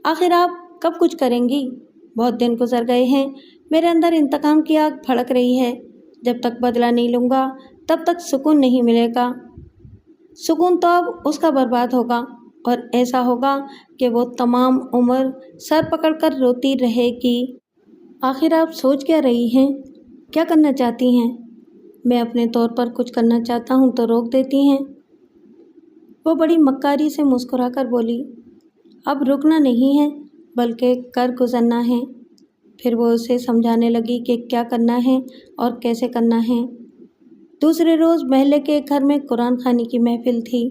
آخر آپ کب کچھ کریں گی؟ بہت دن گزر گئے ہیں، میرے اندر انتقام کی آگ بھڑک رہی ہے، جب تک بدلہ نہیں لوں گا تب تک سکون نہیں ملے گا۔ سکون تو اب اس کا برباد ہوگا اور ایسا ہوگا کہ وہ تمام عمر سر پکڑ کر روتی رہے گی۔ آخر آپ سوچ کیا رہی ہیں؟ کیا کرنا چاہتی ہیں؟ میں اپنے طور پر کچھ کرنا چاہتا ہوں تو روک دیتی ہیں۔ وہ بڑی مکاری سے مسکرا کر بولی، اب رکنا نہیں ہے بلکہ کر گزرنا ہے۔ پھر وہ اسے سمجھانے لگی کہ کیا کرنا ہے اور کیسے کرنا ہے۔ دوسرے روز محلے کے ایک گھر میں قرآن خوانی کی محفل تھی۔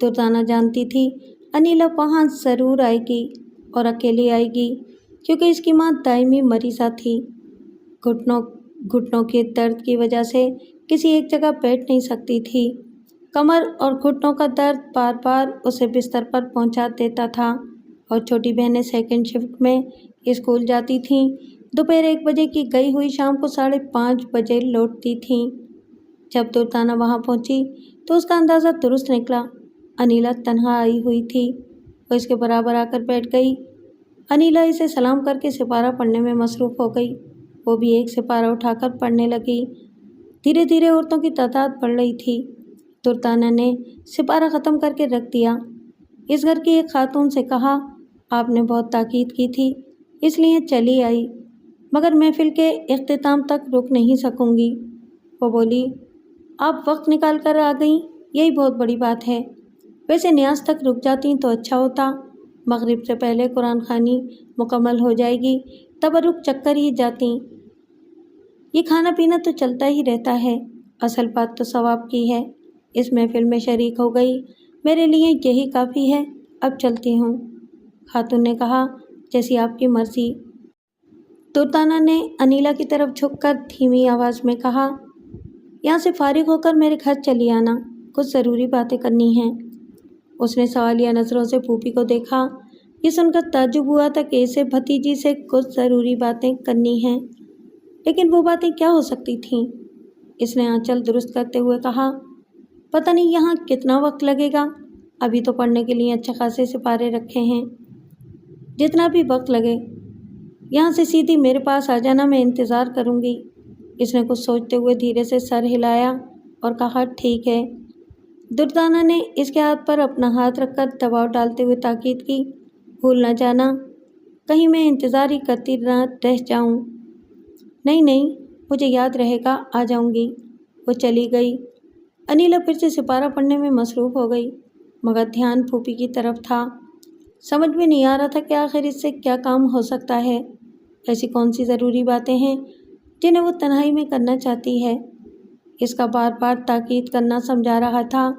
دردانہ جانتی تھی انیلا وہاں ضرور آئے گی اور اکیلی آئے گی، کیونکہ اس کی ماں دائمی مریضہ تھی۔ گھٹنوں کے درد کی وجہ سے کسی ایک جگہ بیٹھ نہیں سکتی تھی۔ کمر اور گھٹنوں کا درد بار بار اسے بستر پر پہنچا دیتا تھا اور چھوٹی بہنیں سیکنڈ شفٹ میں اسکول جاتی تھیں۔ دوپہر 1 بجے کی گئی ہوئی شام کو 5:30 بجے لوٹتی تھیں۔ جب دردانہ وہاں پہنچی تو اس کا اندازہ درست نکلا۔ انیلا تنہا آئی ہوئی تھی۔ وہ اس کے برابر آ کر بیٹھ گئی۔ انیلا اسے سلام کر کے سپارہ پڑھنے میں مصروف ہو گئی۔ وہ بھی ایک سپارہ اٹھا کر پڑھنے لگی۔ دھیرے دھیرے عورتوں کی تعداد بڑھ رہی تھی۔ دردانہ نے سپارہ ختم کر کے رکھ دیا۔ اس گھر کی ایک خاتون سے کہا، آپ نے بہت تاکید کی تھی اس لیے چلی آئی، مگر محفل کے اختتام تک رک نہیں سکوں گی۔ وہ بولی، آپ وقت نکال کر آ گئیں، یہی بہت بڑی بات ہے۔ ویسے نیاز تک رک جاتی تو اچھا ہوتا، مغرب سے پہلے قرآن خوانی مکمل ہو جائے گی، تبرک چکر ہی جاتی۔ یہ کھانا پینا تو چلتا ہی رہتا ہے، اصل بات تو ثواب کی ہے۔ اس محفل میں شریک ہو گئی، میرے لیے یہی کافی ہے، اب چلتی ہوں۔ خاتون نے کہا، جیسی آپ کی مرضی۔ دردانہ نے انیلا کی طرف جھک کر دھیمی آواز میں کہا، یہاں سے فارغ ہو کر میرے گھر چلی آنا، کچھ ضروری باتیں کرنی ہیں۔ اس نے سوالیہ نظروں سے پھوپھی کو دیکھا۔ یہ سن کر تعجب ہوا تھا کہ اسے بھتیجی سے کچھ ضروری باتیں کرنی ہیں، لیکن وہ باتیں کیا ہو سکتی تھیں؟ اس نے آنچل درست کرتے ہوئے کہا، پتہ نہیں یہاں کتنا وقت لگے گا، ابھی تو پڑھنے کے لیے اچھے خاصے سپارے رکھے ہیں، جتنا بھی وقت لگے یہاں سے سیدھی میرے پاس آ جانا، میں انتظار کروں گی۔ اس نے کچھ سوچتے ہوئے دھیرے سے سر ہلایا اور کہا، ٹھیک ہے۔ دردانہ نے اس کے ہاتھ پر اپنا ہاتھ رکھ کر دباؤ ڈالتے ہوئے تاکید کی، بھول نہ جانا، کہیں میں انتظار ہی کرتی نہ رہ جاؤں۔ نہیں نہیں، مجھے یاد رہے گا، آ جاؤں گی۔ وہ چلی گئی۔ انیلا پھر سے سپارہ پڑھنے میں مصروف ہو گئی، مگر دھیان پھوپھی کی طرف تھا۔ سمجھ میں نہیں آ رہا تھا کہ آخر اس سے کیا کام ہو سکتا ہے، ایسی کون سی ضروری باتیں ہیں جنہیں وہ تنہائی میں کرنا چاہتی ہے۔ اس کا بار بار تاکید کرنا سمجھا رہا تھا،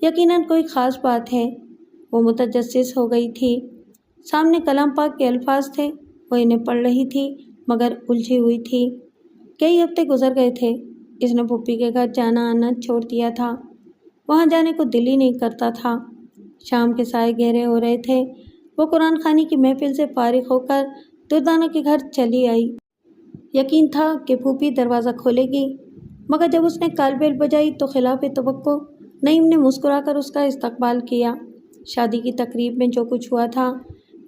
یقیناً کوئی خاص بات ہے۔ وہ متجسس ہو گئی تھی۔ سامنے کلام پاک کے الفاظ تھے، وہ انہیں پڑھ رہی تھی مگر الجھی ہوئی تھی۔ کئی ہفتے گزر گئے تھے، اس نے پھوپھی کے گھر جانا آنا چھوڑ دیا تھا، وہاں جانے کو دل ہی نہیں کرتا تھا۔ شام کے سائے گہرے ہو رہے تھے، وہ قرآن خوانی کی محفل سے فارغ ہو کر دردانہ کے گھر چلی آئی۔ یقین تھا کہ پھوپھی دروازہ کھولے گی، مگر جب اس نے کال بیل بجائی تو خلاف توقع نعیم نے مسکرا کر اس کا استقبال کیا۔ شادی کی تقریب میں جو کچھ ہوا تھا،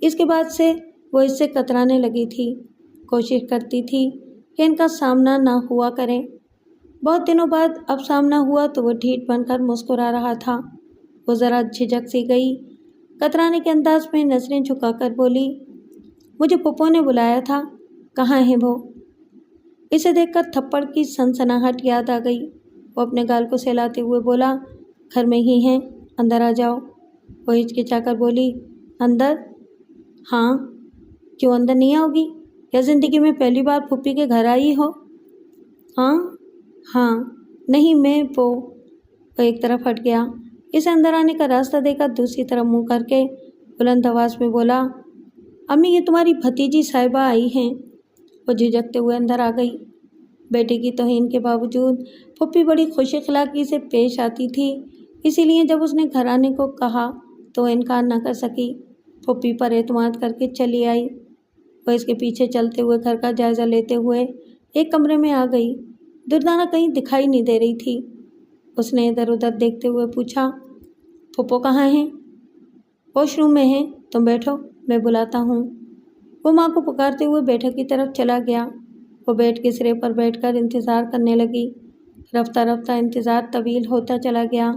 اس کے بعد سے وہ اس سے کترانے لگی تھی، کوشش کرتی تھی کہ ان کا سامنا نہ ہوا کرے۔ بہت دنوں بعد اب سامنا ہوا تو وہ ڈھیٹ بن کر مسکرا رہا تھا۔ وہ ذرا جھجک سی گئی، کترانے کے انداز میں نظریں جھکا کر بولی، مجھے پھپھو نے بلایا تھا، کہاں ہیں وہ؟ اسے دیکھ کر تھپڑ کی سنسناہٹ یاد آ گئی۔ وہ اپنے گال کو سہلاتے ہوئے بولا، گھر میں ہی ہیں، اندر آ جاؤ۔ وہ ہچکچا کر بولی، اندر؟ ہاں۔ کیوں اندر نہیں آؤ گی؟ کیا زندگی میں پہلی بار پھوپھی کے گھر آئی ہو؟ ہاں نہیں، میں وہ ایک طرف ہٹ گیا۔ اسے اندر آنے کا راستہ دے کر دوسری طرف منہ کر کے بلند آواز میں بولا، امی یہ تمہاری بھتیجی صاحبہ آئی ہیں۔ وہ جھجکتے ہوئے اندر آ گئی۔ بیٹے کی توہین کے باوجود پھوپھی بڑی خوش اخلاقی سے پیش آتی تھی، اسی لیے جب اس نے گھر آنے کو کہا تو انکار نہ کر سکی، پھوپھی پر اعتماد کر کے چلی آئی۔ وہ اس کے پیچھے چلتے ہوئے گھر کا جائزہ لیتے ہوئے ایک کمرے میں آ گئی۔ دردانہ کہیں دکھائی نہیں دے رہی تھی۔ اس نے ادھر ادھر دیکھتے ہوئے پوچھا، پھوپھو کہاں ہیں؟ واش روم میں ہیں، تم بیٹھو، میں بلاتا ہوں۔ وہ ماں کو پکارتے ہوئے بیٹھک کی طرف چلا گیا۔ وہ بیڈ کے سرے پر بیٹھ کر انتظار کرنے لگی۔ رفتہ رفتہ انتظار طویل ہوتا چلا گیا۔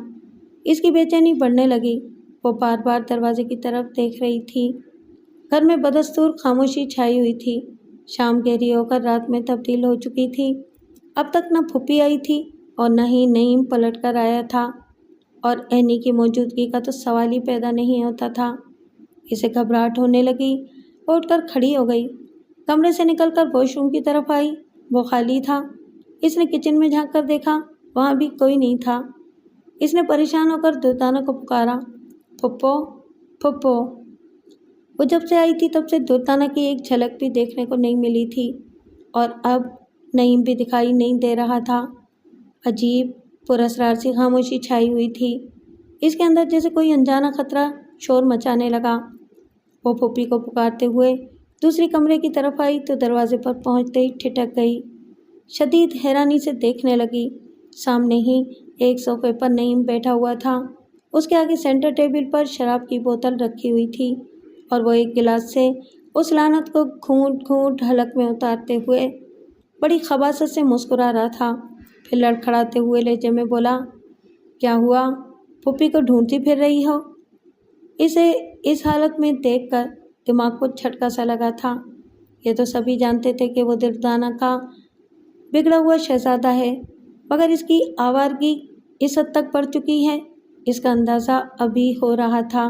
اس کی بے چینی بڑھنے لگی۔ وہ بار بار دروازے کی طرف دیکھ رہی تھی۔ گھر میں بدستور خاموشی چھائی ہوئی تھی۔ شام گہری ہو کر رات میں تبدیل ہو چکی تھی۔ اب تک نہ پھوپھی آئی تھی اور نہ ہی نعیم پلٹ کر آیا تھا، اور عینی کی موجودگی کا تو سوال ہی پیدا نہیں ہوتا تھا۔ اسے گھبراہٹ ہونے لگی۔ وہ اٹھ کر کھڑی ہو گئی، کمرے سے نکل کر واش روم کی طرف آئی، وہ خالی تھا۔ اس نے کچن میں جھانک کر دیکھا، وہاں بھی کوئی نہیں تھا۔ اس نے پریشان ہو کر دردانہ کو پکارا، پھپھو پھپھو۔ وہ جب سے آئی تھی تب سے دردانہ کی ایک جھلک بھی دیکھنے کو نہیں ملی تھی، اور اب نعیم بھی دکھائی نہیں دے رہا تھا۔ عجیب پراسرار سی خاموشی چھائی ہوئی تھی۔ اس کے اندر جیسے کوئی انجانا خطرہ شور مچانے لگا۔ وہ پھوپھی کو پکارتے ہوئے دوسری کمرے کی طرف آئی تو دروازے پر پہنچتے ہی ٹھٹک گئی۔ شدید حیرانی سے دیکھنے لگی۔ سامنے ہی ایک صوفے پر نعیم بیٹھا ہوا تھا۔ اس کے آگے سینٹر ٹیبل پر شراب کی بوتل رکھی ہوئی تھی، اور وہ ایک گلاس سے اس لعنت کو گھونٹ گھونٹ حلق میں اتارتے ہوئے بڑی خباثت سے مسکرا رہا تھا۔ پھر لڑکھڑاتے ہوئے لہجے میں بولا، کیا ہوا؟ پھوپھی کو ڈھونڈتی پھر رہی ہو؟ اسے اس حالت میں دیکھ کر دماغ کو جھٹکا سا لگا تھا۔ یہ تو سبھی جانتے تھے کہ وہ دردانہ کا بگڑا ہوا شہزادہ ہے، مگر اس کی آوارگی اس حد تک بڑھ چکی ہے، اس کا اندازہ ابھی ہو رہا تھا۔